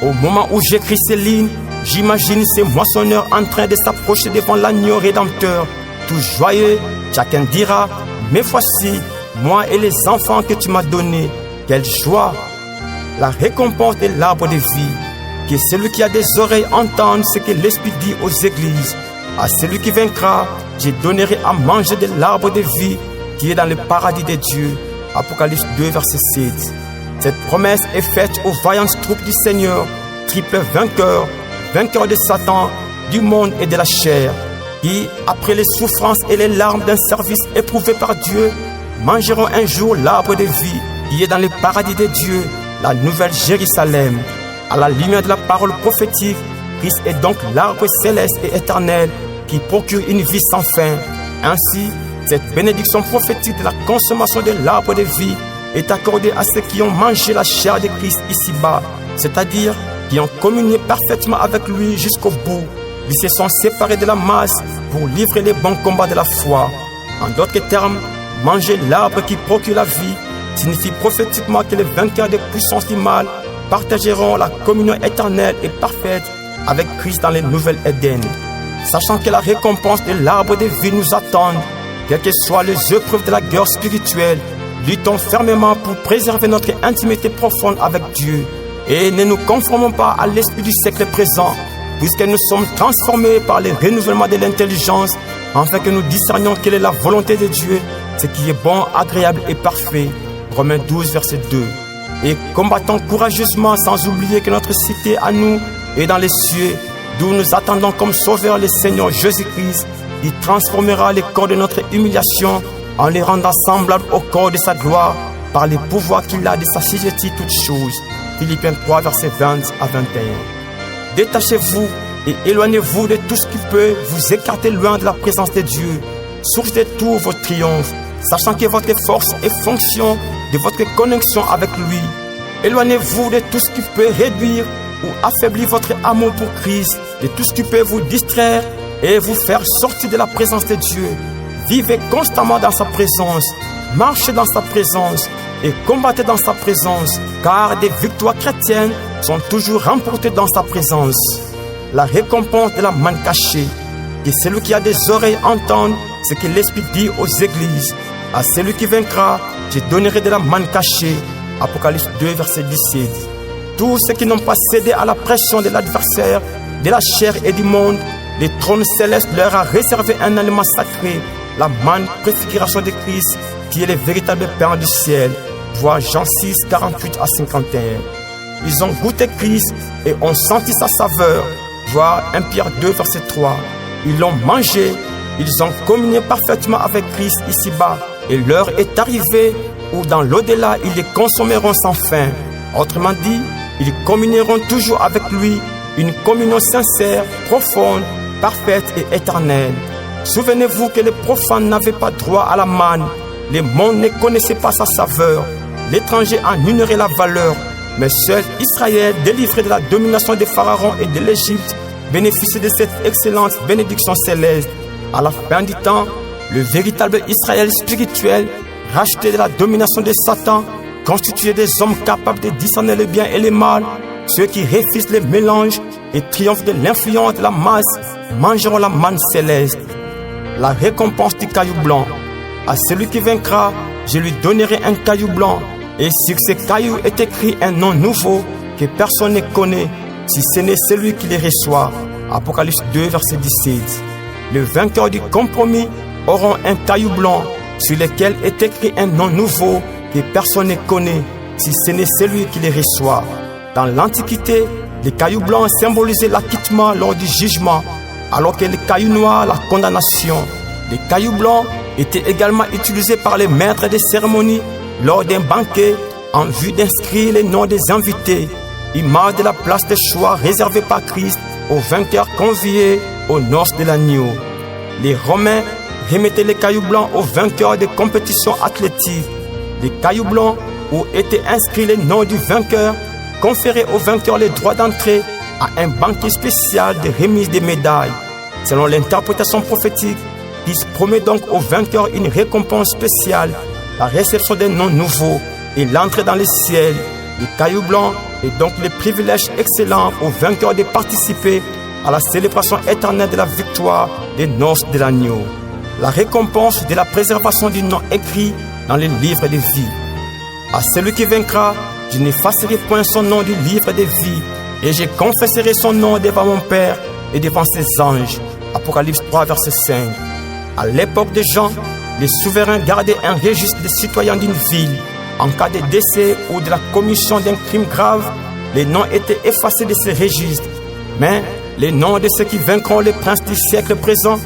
Au moment où j'écris ces lignes, j'imagine ces moissonneurs en train de s'approcher devant l'agneau rédempteur. Tout joyeux, chacun dira: mais voici, moi et les enfants que tu m'as donnés. Quelle joie! La récompense de l'arbre de vie. Que celui qui a des oreilles entende ce que l'Esprit dit aux églises. À celui qui vaincra, je donnerai à manger de l'arbre de vie qui est dans le paradis de Dieu. Apocalypse 2, verset 7. Cette promesse est faite aux vaillantes troupes du Seigneur, triple vainqueur, vainqueur de Satan, du monde et de la chair, qui, après les souffrances et les larmes d'un service éprouvé par Dieu, mangeront un jour l'arbre de vie qui est dans le paradis de Dieu, la nouvelle Jérusalem. À la lumière de la parole prophétique, Christ est donc l'arbre céleste et éternel qui procure une vie sans fin. Ainsi, cette bénédiction prophétique de la consommation de l'arbre de vie est accordée à ceux qui ont mangé la chair de Christ ici-bas, c'est-à-dire qui ont communié parfaitement avec lui jusqu'au bout. Ils se sont séparés de la masse pour livrer les bons combats de la foi. En d'autres termes, manger l'arbre qui procure la vie signifie prophétiquement que les vainqueurs des puissances du mal partageront la communion éternelle et parfaite avec Christ dans les nouvelles Éden. Sachant que la récompense de l'arbre de vie nous attend, quelles que soient les épreuves de la guerre spirituelle, luttons fermement pour préserver notre intimité profonde avec Dieu et ne nous conformons pas à l'esprit du siècle présent, puisque nous sommes transformés par le renouvellement de l'intelligence, afin que nous discernions quelle est la volonté de Dieu, ce qui est bon, agréable et parfait. Romains 12, verset 2. Et combattons courageusement sans oublier que notre cité à nous est dans les cieux, d'où nous attendons comme sauveur le Seigneur Jésus-Christ. Il transformera les corps de notre humiliation en les rendant semblables au corps de sa gloire par les pouvoirs qu'il a de s'assujettir toutes choses. Philippiens 3, verset 20 à 21. Détachez-vous et éloignez-vous de tout ce qui peut vous écarter loin de la présence de Dieu, source de tous vos triomphes, sachant que votre force est fonction de votre connexion avec lui. Éloignez-vous de tout ce qui peut réduire ou affaiblir votre amour pour Christ, de tout ce qui peut vous distraire et vous faire sortir de la présence de Dieu. Vivez constamment dans sa présence, marchez dans sa présence et combattez dans sa présence, car des victoires chrétiennes sont toujours remportées dans sa présence. La récompense de la manne cachée. Que celui qui a des oreilles entende ce que l'Esprit dit aux églises. À celui qui vaincra, je donnerai de la manne cachée. Apocalypse 2, verset 17. Tous ceux qui n'ont pas cédé à la pression de l'adversaire, de la chair et du monde, le trône céleste leur a réservé un aliment sacré, la manne préfiguration de Christ, qui est le véritable pain du ciel. Voir Jean 6, 48 à 51. Ils ont goûté Christ et ont senti sa saveur. Voir 1 Pierre 2, verset 3. Ils l'ont mangé, ils ont communié parfaitement avec Christ ici-bas, et l'heure est arrivée où dans l'au-delà ils les consommeront sans fin. Autrement dit, ils communieront toujours avec lui, une communion sincère, profonde, parfaite et éternelle. Souvenez-vous que les profanes n'avaient pas droit à la manne, le monde ne connaissait pas sa saveur, l'étranger en ignorait la valeur, mais seul Israël, délivré de la domination des pharaons et de l'Égypte, bénéficiait de cette excellente bénédiction céleste. À la fin du temps, le véritable Israël spirituel, racheté de la domination de Satan, constitué des hommes capables de discerner le bien et le mal, ceux qui refusent les mélanges et triomphent de l'influence de la masse, mangeront la manne céleste. La récompense du caillou blanc. À celui qui vaincra, je lui donnerai un caillou blanc, et sur ce caillou est écrit un nom nouveau que personne ne connaît, si ce n'est celui qui les reçoit. Apocalypse 2, verset 17. Les vainqueurs du compromis auront un caillou blanc sur lequel est écrit un nom nouveau que personne ne connaît, si ce n'est celui qui les reçoit. Dans l'Antiquité, les cailloux blancs symbolisaient l'acquittement lors du jugement, alors que les cailloux noirs, la condamnation. Les cailloux blancs étaient également utilisés par les maîtres des cérémonies lors d'un banquet en vue d'inscrire les noms des invités, image de la place de choix réservée par Christ aux vainqueurs conviés aux noces de l'agneau. Les Romains remettaient les cailloux blancs aux vainqueurs des compétitions athlétiques. Les cailloux blancs où étaient inscrits les noms du vainqueur conféraient aux vainqueurs le droit d'entrée à un banquet spécial de remise des médailles. Selon l'interprétation prophétique, Christ promet donc aux vainqueurs une récompense spéciale, la réception d'un nom nouveau et l'entrée dans le ciel. Les cailloux blancs est donc le privilège excellent aux vainqueurs de participer à la célébration éternelle de la victoire des noces de l'agneau. La récompense de la préservation du nom écrit dans le livre de vie. À celui qui vaincra, je n'effacerai point son nom du livre de vie, et je confesserai son nom devant mon Père et devant ses anges. Apocalypse 3, verset 5. À l'époque de Jean, les souverains gardaient un registre des citoyens d'une ville. En cas de décès ou de la commission d'un crime grave, les noms étaient effacés de ces registres. Mais les noms de ceux qui vaincront le prince du siècle présent,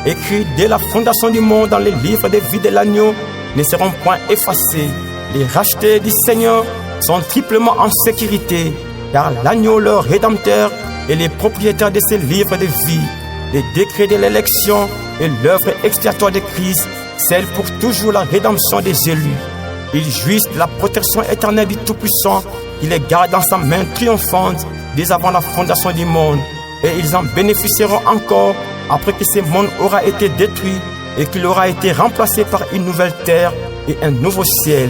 écrits dès la fondation du monde dans les livres de vie de l'agneau, ne seront point effacés. Les rachetés du Seigneur sont triplement en sécurité, car l'agneau, leur rédempteur, est le propriétaire de ces livres de vie. Les décrets de l'élection et l'œuvre expiatoire de Christ scellent pour toujours la rédemption des élus. Ils jouissent de la protection éternelle du Tout-Puissant qui les garde dans sa main triomphante dès avant la fondation du monde. Et ils en bénéficieront encore après que ce monde aura été détruit et qu'il aura été remplacé par une nouvelle terre et un nouveau ciel.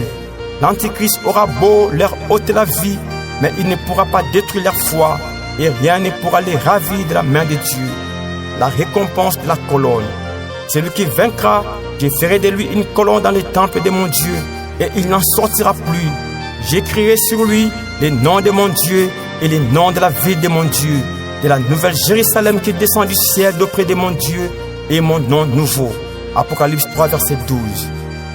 L'Antichrist aura beau leur ôter la vie, mais il ne pourra pas détruire leur foi et rien ne pourra les ravir de la main de Dieu. La récompense de la colonne. Celui qui vaincra, je ferai de lui une colonne dans le temple de mon Dieu, et il n'en sortira plus. J'écrirai sur lui les noms de mon Dieu et les noms de la ville de mon Dieu, de la nouvelle Jérusalem qui descend du ciel d'auprès de mon Dieu, et mon nom nouveau. Apocalypse 3, verset 12.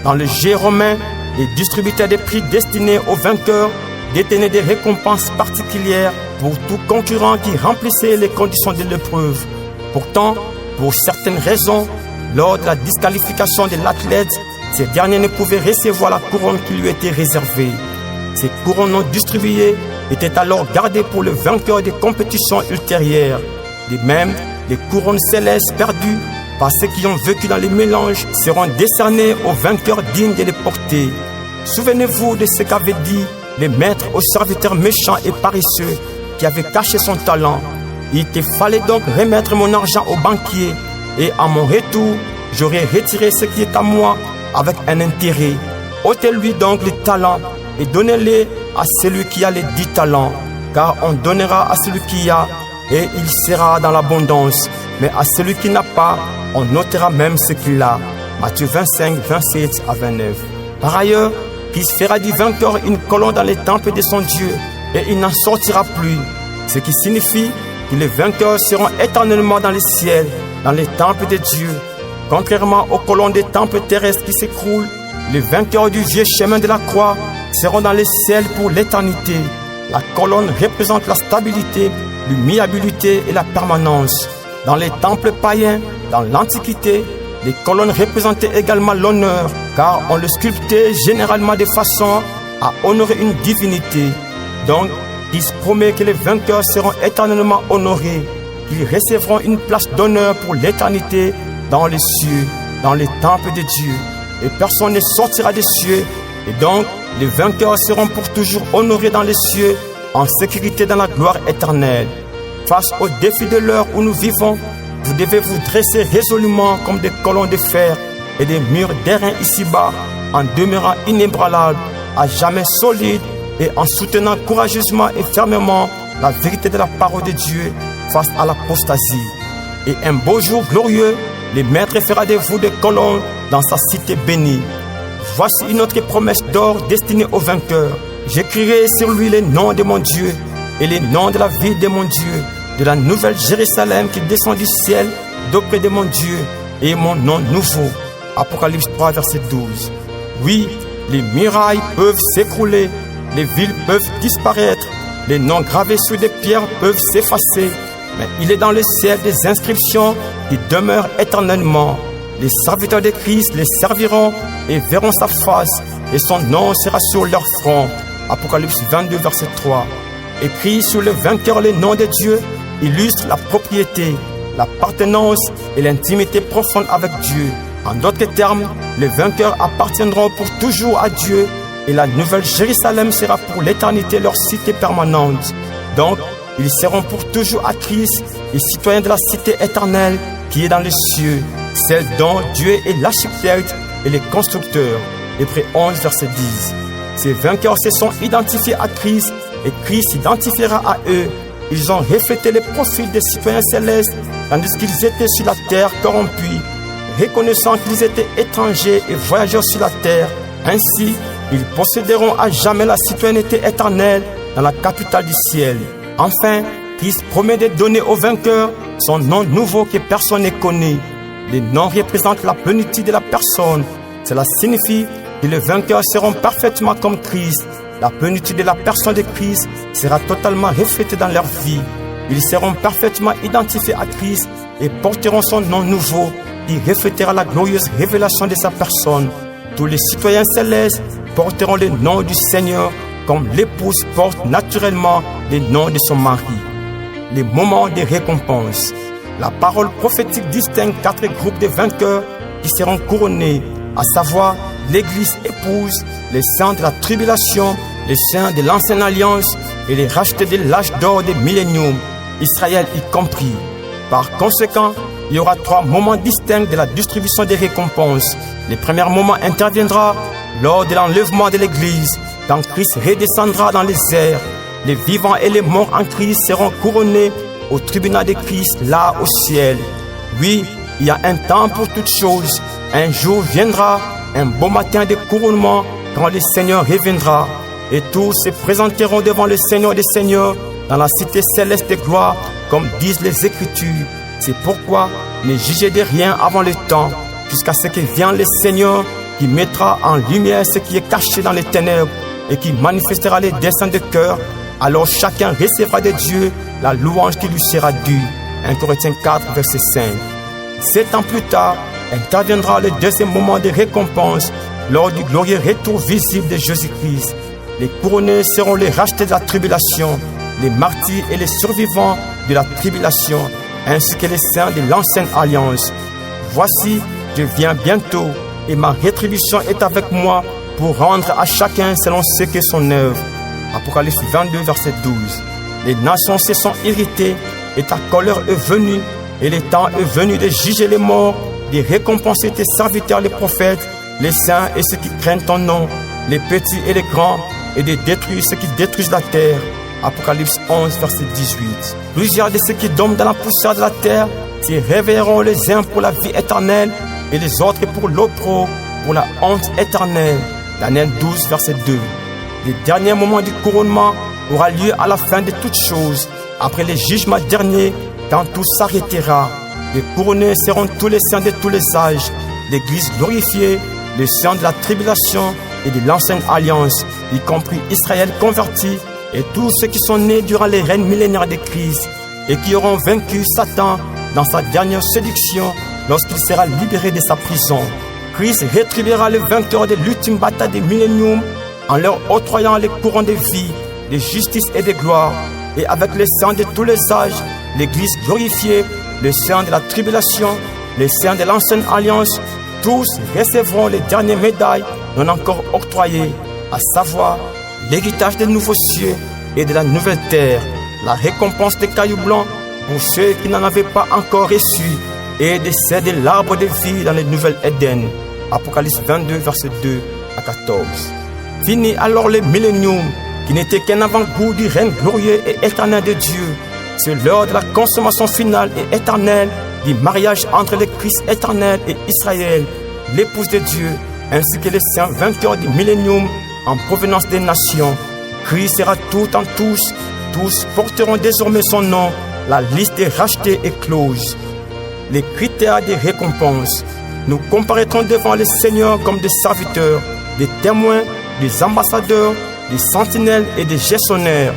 Dans le jet romain, les distributeurs des prix destinés aux vainqueurs détenaient des récompenses particulières pour tout concurrent qui remplissait les conditions de l'épreuve. Pourtant, pour certaines raisons, lors de la disqualification de l'athlète, ces derniers ne pouvaient recevoir la couronne qui lui était réservée. Ces couronnes non distribuées étaient alors gardées pour le vainqueur des compétitions ultérieures. De même, les couronnes célestes perdues par ceux qui ont vécu dans les mélanges seront décernées aux vainqueurs dignes de les porter. Souvenez-vous de ce qu'avait dit les maîtres aux serviteurs méchants et paresseux qui avaient caché son talent. Il te fallait donc remettre mon argent au banquier, et à mon retour, j'aurais retiré ce qui est à moi avec un intérêt. Ôtez-lui donc les talents et donnez-les à celui qui a les 10 talents, car on donnera à celui qui a, et il sera dans l'abondance. Mais à celui qui n'a pas, on ôtera même ce qu'il a. Matthieu 25, 27 à 29. Par ailleurs, Christ fera du vainqueur une colonne dans les temples de son Dieu, et il n'en sortira plus. Ce qui signifie que les vainqueurs seront éternellement dans les ciels, dans les temples de Dieu. Contrairement aux colonnes des temples terrestres qui s'écroulent, les vainqueurs du vieux chemin de la croix seront dans les ciels pour l'éternité. La colonne représente la stabilité, l'immuabilité et la permanence. Dans les temples païens, dans l'Antiquité, les colonnes représentaient également l'honneur, car on le sculptait généralement de façon à honorer une divinité. Donc, il se promet que les vainqueurs seront éternellement honorés, qu'ils recevront une place d'honneur pour l'éternité dans les cieux, dans les temples de Dieu. Et personne ne sortira des cieux, et donc les vainqueurs seront pour toujours honorés dans les cieux, en sécurité dans la gloire éternelle. Face aux défis de l'heure où nous vivons, vous devez vous dresser résolument comme des colonnes de fer et des murs d'airain ici-bas, en demeurant inébranlables, à jamais solides et en soutenant courageusement et fermement la vérité de la parole de Dieu face à l'apostasie. Et un beau jour glorieux, le Maître fera de vous des colonnes dans sa cité bénie. Voici une autre promesse d'or destinée aux vainqueurs. J'écrirai sur lui les noms de mon Dieu et les noms de la ville de mon Dieu, de la nouvelle Jérusalem qui descend du ciel d'auprès de mon Dieu, et mon nom nouveau. Apocalypse 3, verset 12. Oui, les murailles peuvent s'écrouler, les villes peuvent disparaître, les noms gravés sur des pierres peuvent s'effacer, mais il est dans le ciel des inscriptions qui demeurent éternellement. Les serviteurs de Christ les serviront et verront sa face, et son nom sera sur leur front. Apocalypse 22, verset 3. Écrit sur le vainqueur les noms de Dieu illustre la propriété, l'appartenance et l'intimité profonde avec Dieu. En d'autres termes, les vainqueurs appartiendront pour toujours à Dieu, et la nouvelle Jérusalem sera pour l'éternité leur cité permanente. Donc, ils seront pour toujours à Christ et citoyens de la cité éternelle qui est dans les cieux, celle dont Dieu est l'architecte et le constructeur. Hébreux 11, verset 10. Ces vainqueurs se sont identifiés à Christ et Christ s'identifiera à eux. Ils ont reflété les profils des citoyens célestes tandis qu'ils étaient sur la terre corrompus, reconnaissant qu'ils étaient étrangers et voyageurs sur la terre. Ainsi, ils posséderont à jamais la citoyenneté éternelle dans la capitale du ciel. Enfin, Christ promet de donner aux vainqueurs son nom nouveau que personne ne connaît. Les noms représentent la plénitude de la personne. Cela signifie que les vainqueurs seront parfaitement comme Christ. La plénitude de la personne de Christ sera totalement reflétée dans leur vie. Ils seront parfaitement identifiés à Christ et porteront son nom nouveau qui reflétera la glorieuse révélation de sa personne. Tous les citoyens célestes porteront le nom du Seigneur comme l'épouse porte naturellement le nom de son mari. Les moments de récompense. La parole prophétique distingue 4 groupes de vainqueurs qui seront couronnés, à savoir l'Église épouse, les saints de la tribulation, les saints de l'ancienne alliance et les rachetés de l'âge d'or des milléniums, Israël y compris. Par conséquent, il y aura 3 moments distincts de la distribution des récompenses. Le premier moment interviendra lors de l'enlèvement de l'Église, quand Christ redescendra dans les airs. Les vivants et les morts en Christ seront couronnés au tribunal de Christ, là au ciel. Oui, il y a un temps pour toutes choses. Un jour viendra, un beau matin de couronnement, quand le Seigneur reviendra. Et tous se présenteront devant le Seigneur des Seigneurs dans la cité céleste de gloire, comme disent les Écritures. C'est pourquoi ne jugez de rien avant le temps, jusqu'à ce que vienne le Seigneur qui mettra en lumière ce qui est caché dans les ténèbres et qui manifestera les desseins de cœur. Alors chacun recevra de Dieu la louange qui lui sera due. 1 Corinthiens 4, verset 5. 7 ans plus tard, interviendra le deuxième moment de récompense lors du glorieux retour visible de Jésus-Christ. Les couronnés seront les rachetés de la tribulation, les martyrs et les survivants de la tribulation, ainsi que les saints de l'ancienne alliance. Voici, je viens bientôt, et ma rétribution est avec moi pour rendre à chacun selon ce qu'est son œuvre. Apocalypse 22, verset 12. Les nations se sont irritées et ta colère est venue, et le temps est venu de juger les morts, de récompenser tes serviteurs les prophètes, les saints et ceux qui craignent ton nom, les petits et les grands, et de détruire ceux qui détruisent la terre. Apocalypse 11, verset 18. Plusieurs de ceux qui dorment dans la poussière de la terre se réveilleront, les uns pour la vie éternelle et les autres pour l'opprobre, pour la honte éternelle. Daniel 12, verset 2. Le dernier moment du couronnement aura lieu à la fin de toutes choses, après les jugements derniers, quand tout s'arrêtera. Les couronnés seront tous les saints de tous les âges, l'Église glorifiée, les saints de la tribulation et de l'ancienne alliance, y compris Israël converti, et tous ceux qui sont nés durant les règnes millénaires de Christ, et qui auront vaincu Satan dans sa dernière séduction lorsqu'il sera libéré de sa prison. Christ rétribuera les vainqueurs de l'ultime bataille du millénium en leur octroyant les courants de vie, de justice et de gloire, et avec les saints de tous les âges, l'Église glorifiée, les saints de la tribulation, les saints de l'ancienne alliance, tous recevront les dernières médailles non encore octroyées, à savoir l'héritage des nouveaux cieux et de la nouvelle terre, la récompense des cailloux blancs pour ceux qui n'en avaient pas encore reçu, et de celle de l'arbre de vie dans les nouvelles Éden. Apocalypse 22, verset 2 à 14. Fini alors le millénium, qui n'était qu'un avant-goût du règne glorieux et éternel de Dieu. C'est l'heure de la consommation finale et éternelle du mariage entre le Christ éternel et Israël, l'épouse de Dieu, ainsi que les saints vainqueurs du millénium en provenance des nations. Christ sera tout en tous porteront désormais son nom, la liste des rachetés est close. Les critères des récompenses. Nous comparaîtrons devant le Seigneur comme des serviteurs, des témoins, des ambassadeurs, des sentinelles et des gestionnaires.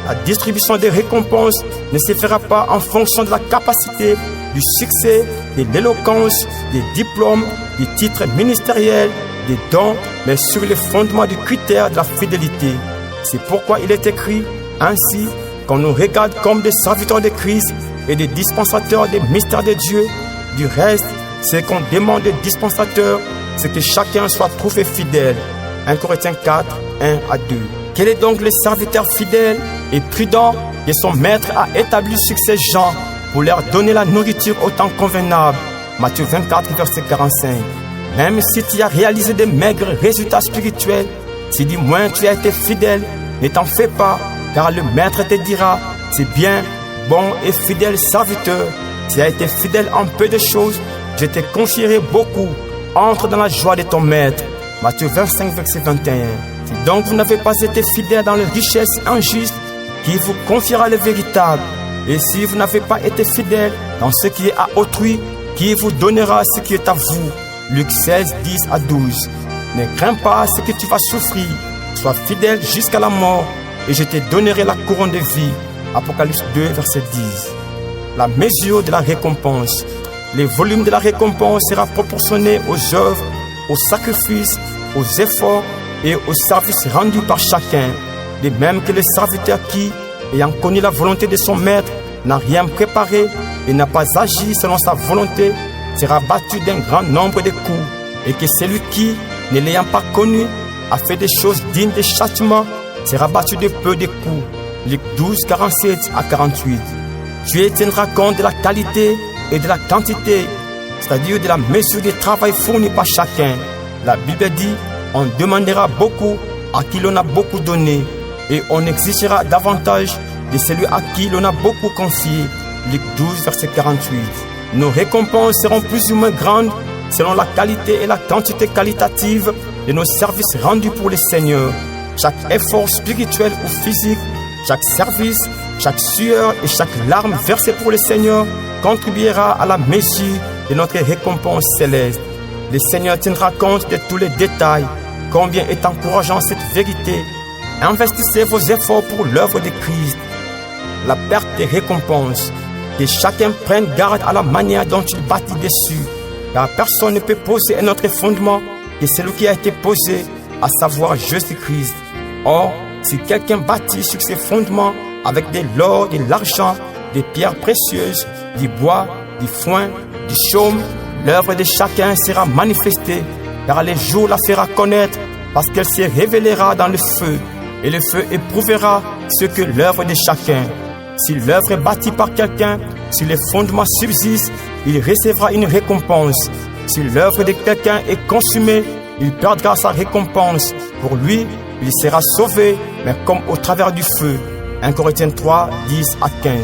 La distribution des récompenses ne se fera pas en fonction de la capacité, du succès, de l'éloquence, des diplômes, des titres ministériels, des dons, mais sur le fondement du critère de la fidélité. C'est pourquoi il est écrit ainsi qu'on nous regarde comme des serviteurs de Christ et des dispensateurs des mystères de Dieu. Du reste, ce qu'on demande des dispensateurs, c'est que chacun soit trouvé fidèle. 1 Corinthiens 4, 1 à 2. Quel est donc le serviteur fidèle et prudent que son maître a établi sur ses gens pour leur donner la nourriture au temps convenable? Matthieu 24, verset 45. Même si tu as réalisé de maigres résultats spirituels, si du moins tu as été fidèle, ne t'en fais pas, car le maître te dira, c'est bien, bon et fidèle serviteur, tu as été fidèle en peu de choses, je te confierai beaucoup, entre dans la joie de ton maître. Matthieu 25, verset 21. Si donc vous n'avez pas été fidèle dans les richesses injustes, qui vous confiera le véritable? Et si vous n'avez pas été fidèle dans ce qui est à autrui, qui vous donnera ce qui est à vous? Luc 16, 10 à 12. Ne crains pas ce que tu vas souffrir, sois fidèle jusqu'à la mort, et je te donnerai la couronne de vie. Apocalypse 2, verset 10. La mesure de la récompense. Le volume de la récompense sera proportionné aux œuvres, aux sacrifices, aux efforts et aux services rendus par chacun. De même que le serviteur qui, ayant connu la volonté de son maître, n'a rien préparé et n'a pas agi selon sa volonté, sera battu d'un grand nombre de coups, et que celui qui, ne l'ayant pas connu, a fait des choses dignes de châtiment, sera battu de peu de coups. Luc 12, 47 à 48. Dieu tiendra compte de la qualité et de la quantité, c'est-à-dire de la mesure du travail fourni par chacun. La Bible dit, on demandera beaucoup à qui l'on a beaucoup donné, et on exigera davantage de celui à qui l'on a beaucoup confié. Luc 12, verset 48. Nos récompenses seront plus ou moins grandes selon la qualité et la quantité qualitative de nos services rendus pour le Seigneur. Chaque effort spirituel ou physique, chaque service, chaque sueur et chaque larme versée pour le Seigneur contribuera à la mesure de notre récompense céleste. Le Seigneur tiendra compte de tous les détails. Combien est encourageant cette vérité. Investissez vos efforts pour l'œuvre de Christ. La perte des récompenses. Que chacun prenne garde à la manière dont il bâtit dessus, car personne ne peut poser un autre fondement que celui qui a été posé, à savoir Jésus-Christ. Or, si quelqu'un bâtit sur ces fondements avec de l'or, de l'argent, des pierres précieuses, du bois, du foin, du chaume, l'œuvre de chacun sera manifestée, car le jour la fera connaître, parce qu'elle se révélera dans le feu. et le feu éprouvera ce que l'œuvre de chacun. Si l'œuvre est bâtie par quelqu'un, si les fondements subsistent, il recevra une récompense. Si l'œuvre de quelqu'un est consumée, il perdra sa récompense. Pour lui, il sera sauvé, mais comme au travers du feu. 1 Corinthiens 3, 10 à 15.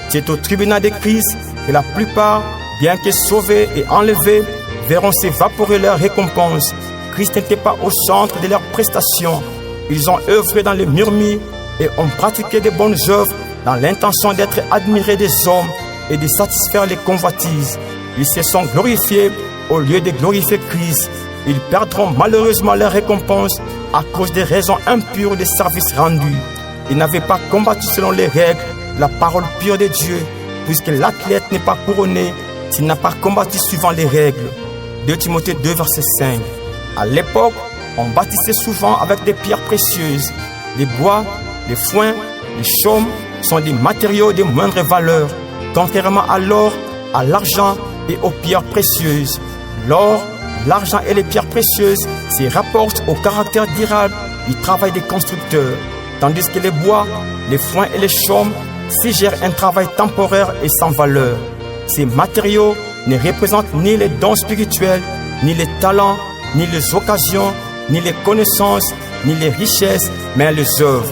C'est au tribunal de Christ que la plupart, bien que sauvés et enlevés, verront s'évaporer leur récompense. Christ n'était pas au centre de leurs prestations. Ils ont œuvré dans les murmures et ont pratiqué de bonnes œuvres dans l'intention d'être admirés des hommes et de satisfaire les convoitises. Ils se sont glorifiés au lieu de glorifier Christ. Ils perdront malheureusement leur récompense à cause des raisons impures des services rendus. Ils n'avaient pas combattu selon les règles de la parole pure de Dieu, puisque l'athlète n'est pas couronné s'il n'a pas combattu suivant les règles. 2 Timothée 2, verset 5. À l'époque, on bâtissait souvent avec des pierres précieuses. Les bois, les foins, les chaumes sont des matériaux de moindre valeur, contrairement à l'or, à l'argent et aux pierres précieuses. L'or, l'argent et les pierres précieuses s'y rapportent au caractère durable du travail des constructeurs, tandis que les bois, les foins et les chaumes s'y gèrent un travail temporaire et sans valeur. Ces matériaux ne représentent ni les dons spirituels, ni les talents, ni les occasions, ni les connaissances, ni les richesses, mais les œuvres.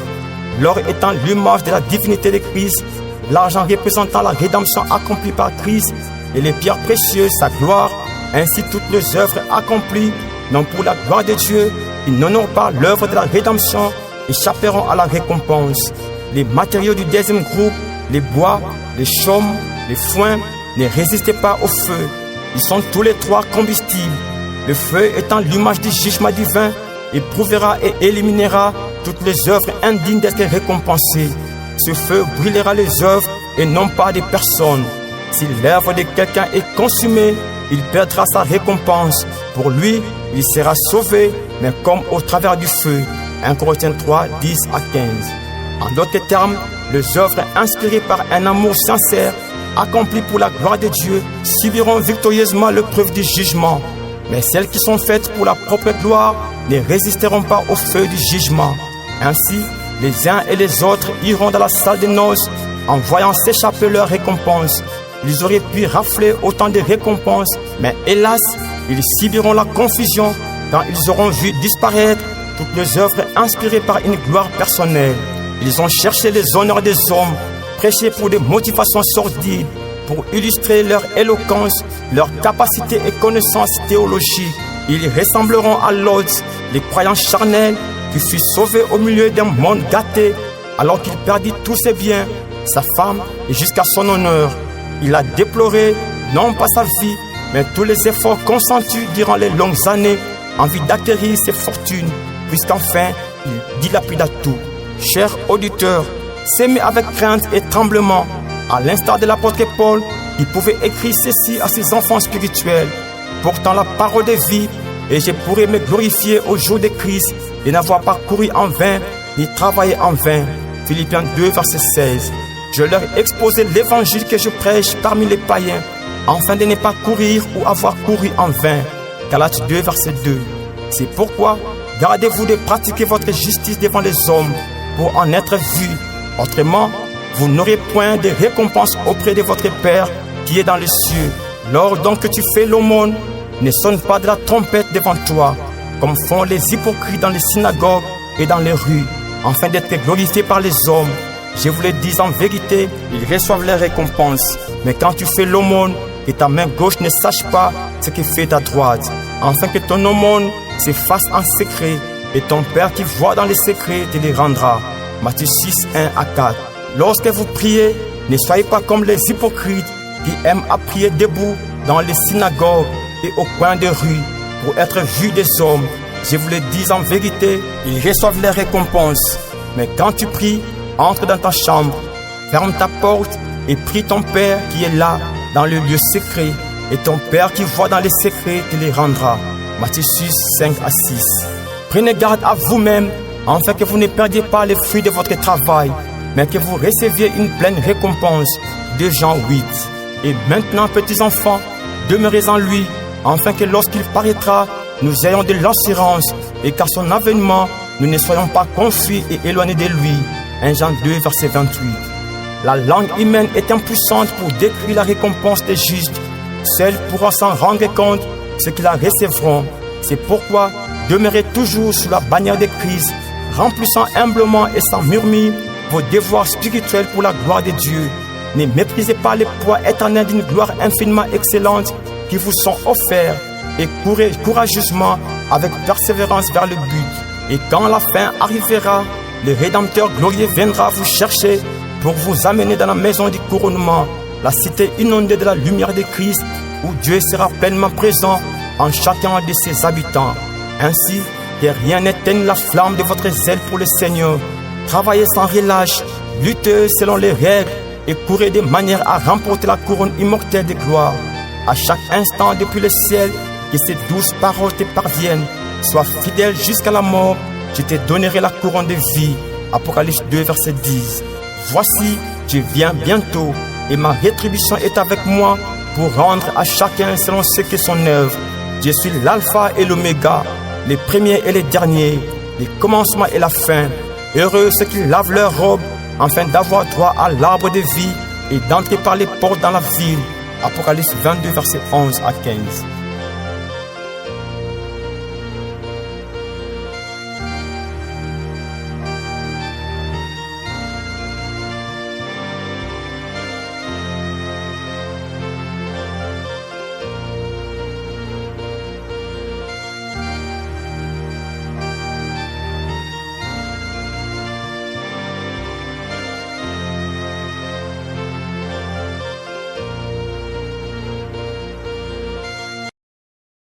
L'or étant l'image de la divinité de Christ, l'argent représentant la rédemption accomplie par Christ, et les pierres précieuses sa gloire, ainsi toutes les œuvres accomplies, non pour la gloire de Dieu, qui n'honorent pas l'œuvre de la rédemption, échapperont à la récompense. Les matériaux du deuxième groupe, les bois, les chaumes, les foins, ne résistaient pas au feu. Ils sont tous les trois combustibles. Le feu étant l'image du jugement divin, éprouvera et éliminera toutes les œuvres indignes d'être récompensées. Ce feu brûlera les œuvres et non pas des personnes. Si l'œuvre de quelqu'un est consumée, il perdra sa récompense. Pour lui, il sera sauvé, mais comme au travers du feu. 1 Corinthiens 3, 10 à 15. En d'autres termes, les œuvres inspirées par un amour sincère, accomplies pour la gloire de Dieu, subiront victorieusement l'épreuve du jugement. Mais celles qui sont faites pour la propre gloire ne résisteront pas au feu du jugement. Ainsi, les uns et les autres iront dans la salle de noces en voyant s'échapper leur récompense. Ils auraient pu rafler autant de récompenses, mais hélas, ils subiront la confusion quand ils auront vu disparaître toutes les œuvres inspirées par une gloire personnelle. Ils ont cherché les honneurs des hommes, prêché pour des motivations sordides, pour illustrer leur éloquence, leur capacité et connaissances théologiques. Ils ressembleront à Lot, les croyants charnels, qui fut sauvé au milieu d'un monde gâté, alors qu'il perdit tous ses biens, sa femme et jusqu'à son honneur. Il a déploré, non pas sa vie, mais tous les efforts consentis durant les longues années en vue d'acquérir ses fortunes, puisqu'enfin, il dilapida tout. Chers auditeurs, s'aimer avec crainte et tremblement, à l'instar de l'apôtre Paul, il pouvait écrire ceci à ses enfants spirituels. Pourtant la parole de vie, et je pourrais me glorifier au jour de Christ et n'avoir pas couru en vain, ni travaillé en vain. Philippiens 2, verset 16. Je leur exposais l'évangile que je prêche parmi les païens, afin de ne pas courir ou avoir couru en vain. Galates 2, verset 2. C'est pourquoi, gardez-vous de pratiquer votre justice devant les hommes, pour en être vus. Autrement, vous n'aurez point de récompense auprès de votre Père qui est dans les cieux. Lors donc que tu fais l'aumône, ne sonne pas de la trompette devant toi, comme font les hypocrites dans les synagogues et dans les rues, afin d'être glorifiés par les hommes. Je vous le dis en vérité, ils reçoivent les récompenses. Mais quand tu fais l'aumône, que ta main gauche ne sache pas ce que fait ta droite, afin que ton aumône se fasse en secret, et ton Père qui voit dans les secrets te les rendra. Matthieu 6, 1 à 4. Lorsque vous priez, ne soyez pas comme les hypocrites qui aiment à prier debout dans les synagogues et au coin des rues pour être vus des hommes. Je vous le dis en vérité, ils reçoivent les récompenses. Mais quand tu pries, entre dans ta chambre, ferme ta porte et prie ton Père qui est là dans le lieu secret, et ton Père qui voit dans les secrets te les rendra. Matthieu 6, 5 à 6. Prenez garde à vous-même, afin que vous ne perdiez pas les fruits de votre travail, mais que vous receviez une pleine récompense. 2 Jean 8. Et maintenant, petits enfants, demeurez en lui, afin que lorsqu'il paraîtra, nous ayons de l'assurance, et qu'à son avènement, nous ne soyons pas confus et éloignés de lui. 1 Jean 2, verset 28. La langue humaine est impuissante pour décrire la récompense des justes. Seul pourra s'en rendre compte ceux qui la recevront. C'est pourquoi demeurez toujours sous la bannière de Christ, remplissant humblement et sans murmure vos devoirs spirituels pour la gloire de Dieu. Ne méprisez pas les poids éternels d'une gloire infiniment excellente qui vous sont offerts et courez courageusement avec persévérance vers le but. Et quand la fin arrivera, le Rédempteur glorieux viendra vous chercher pour vous amener dans la maison du couronnement, la cité inondée de la lumière de Christ, où Dieu sera pleinement présent en chacun de ses habitants. Ainsi, que rien n'éteigne la flamme de votre zèle pour le Seigneur. Travaillez sans relâche, luttez selon les règles et courez de manière à remporter la couronne immortelle de gloire. À chaque instant depuis le ciel, que ces douces paroles te parviennent. Sois fidèle jusqu'à la mort, je te donnerai la couronne de vie. Apocalypse 2, verset 10. Voici, je viens bientôt, et ma rétribution est avec moi pour rendre à chacun selon ce que son œuvre. Je suis l'alpha et l'oméga, le premier et le dernier, le commencement et la fin. Heureux ceux qui lavent leurs robes, afin d'avoir droit à l'arbre de vie et d'entrer par les portes dans la ville. Apocalypse 22, verset 11 à 15.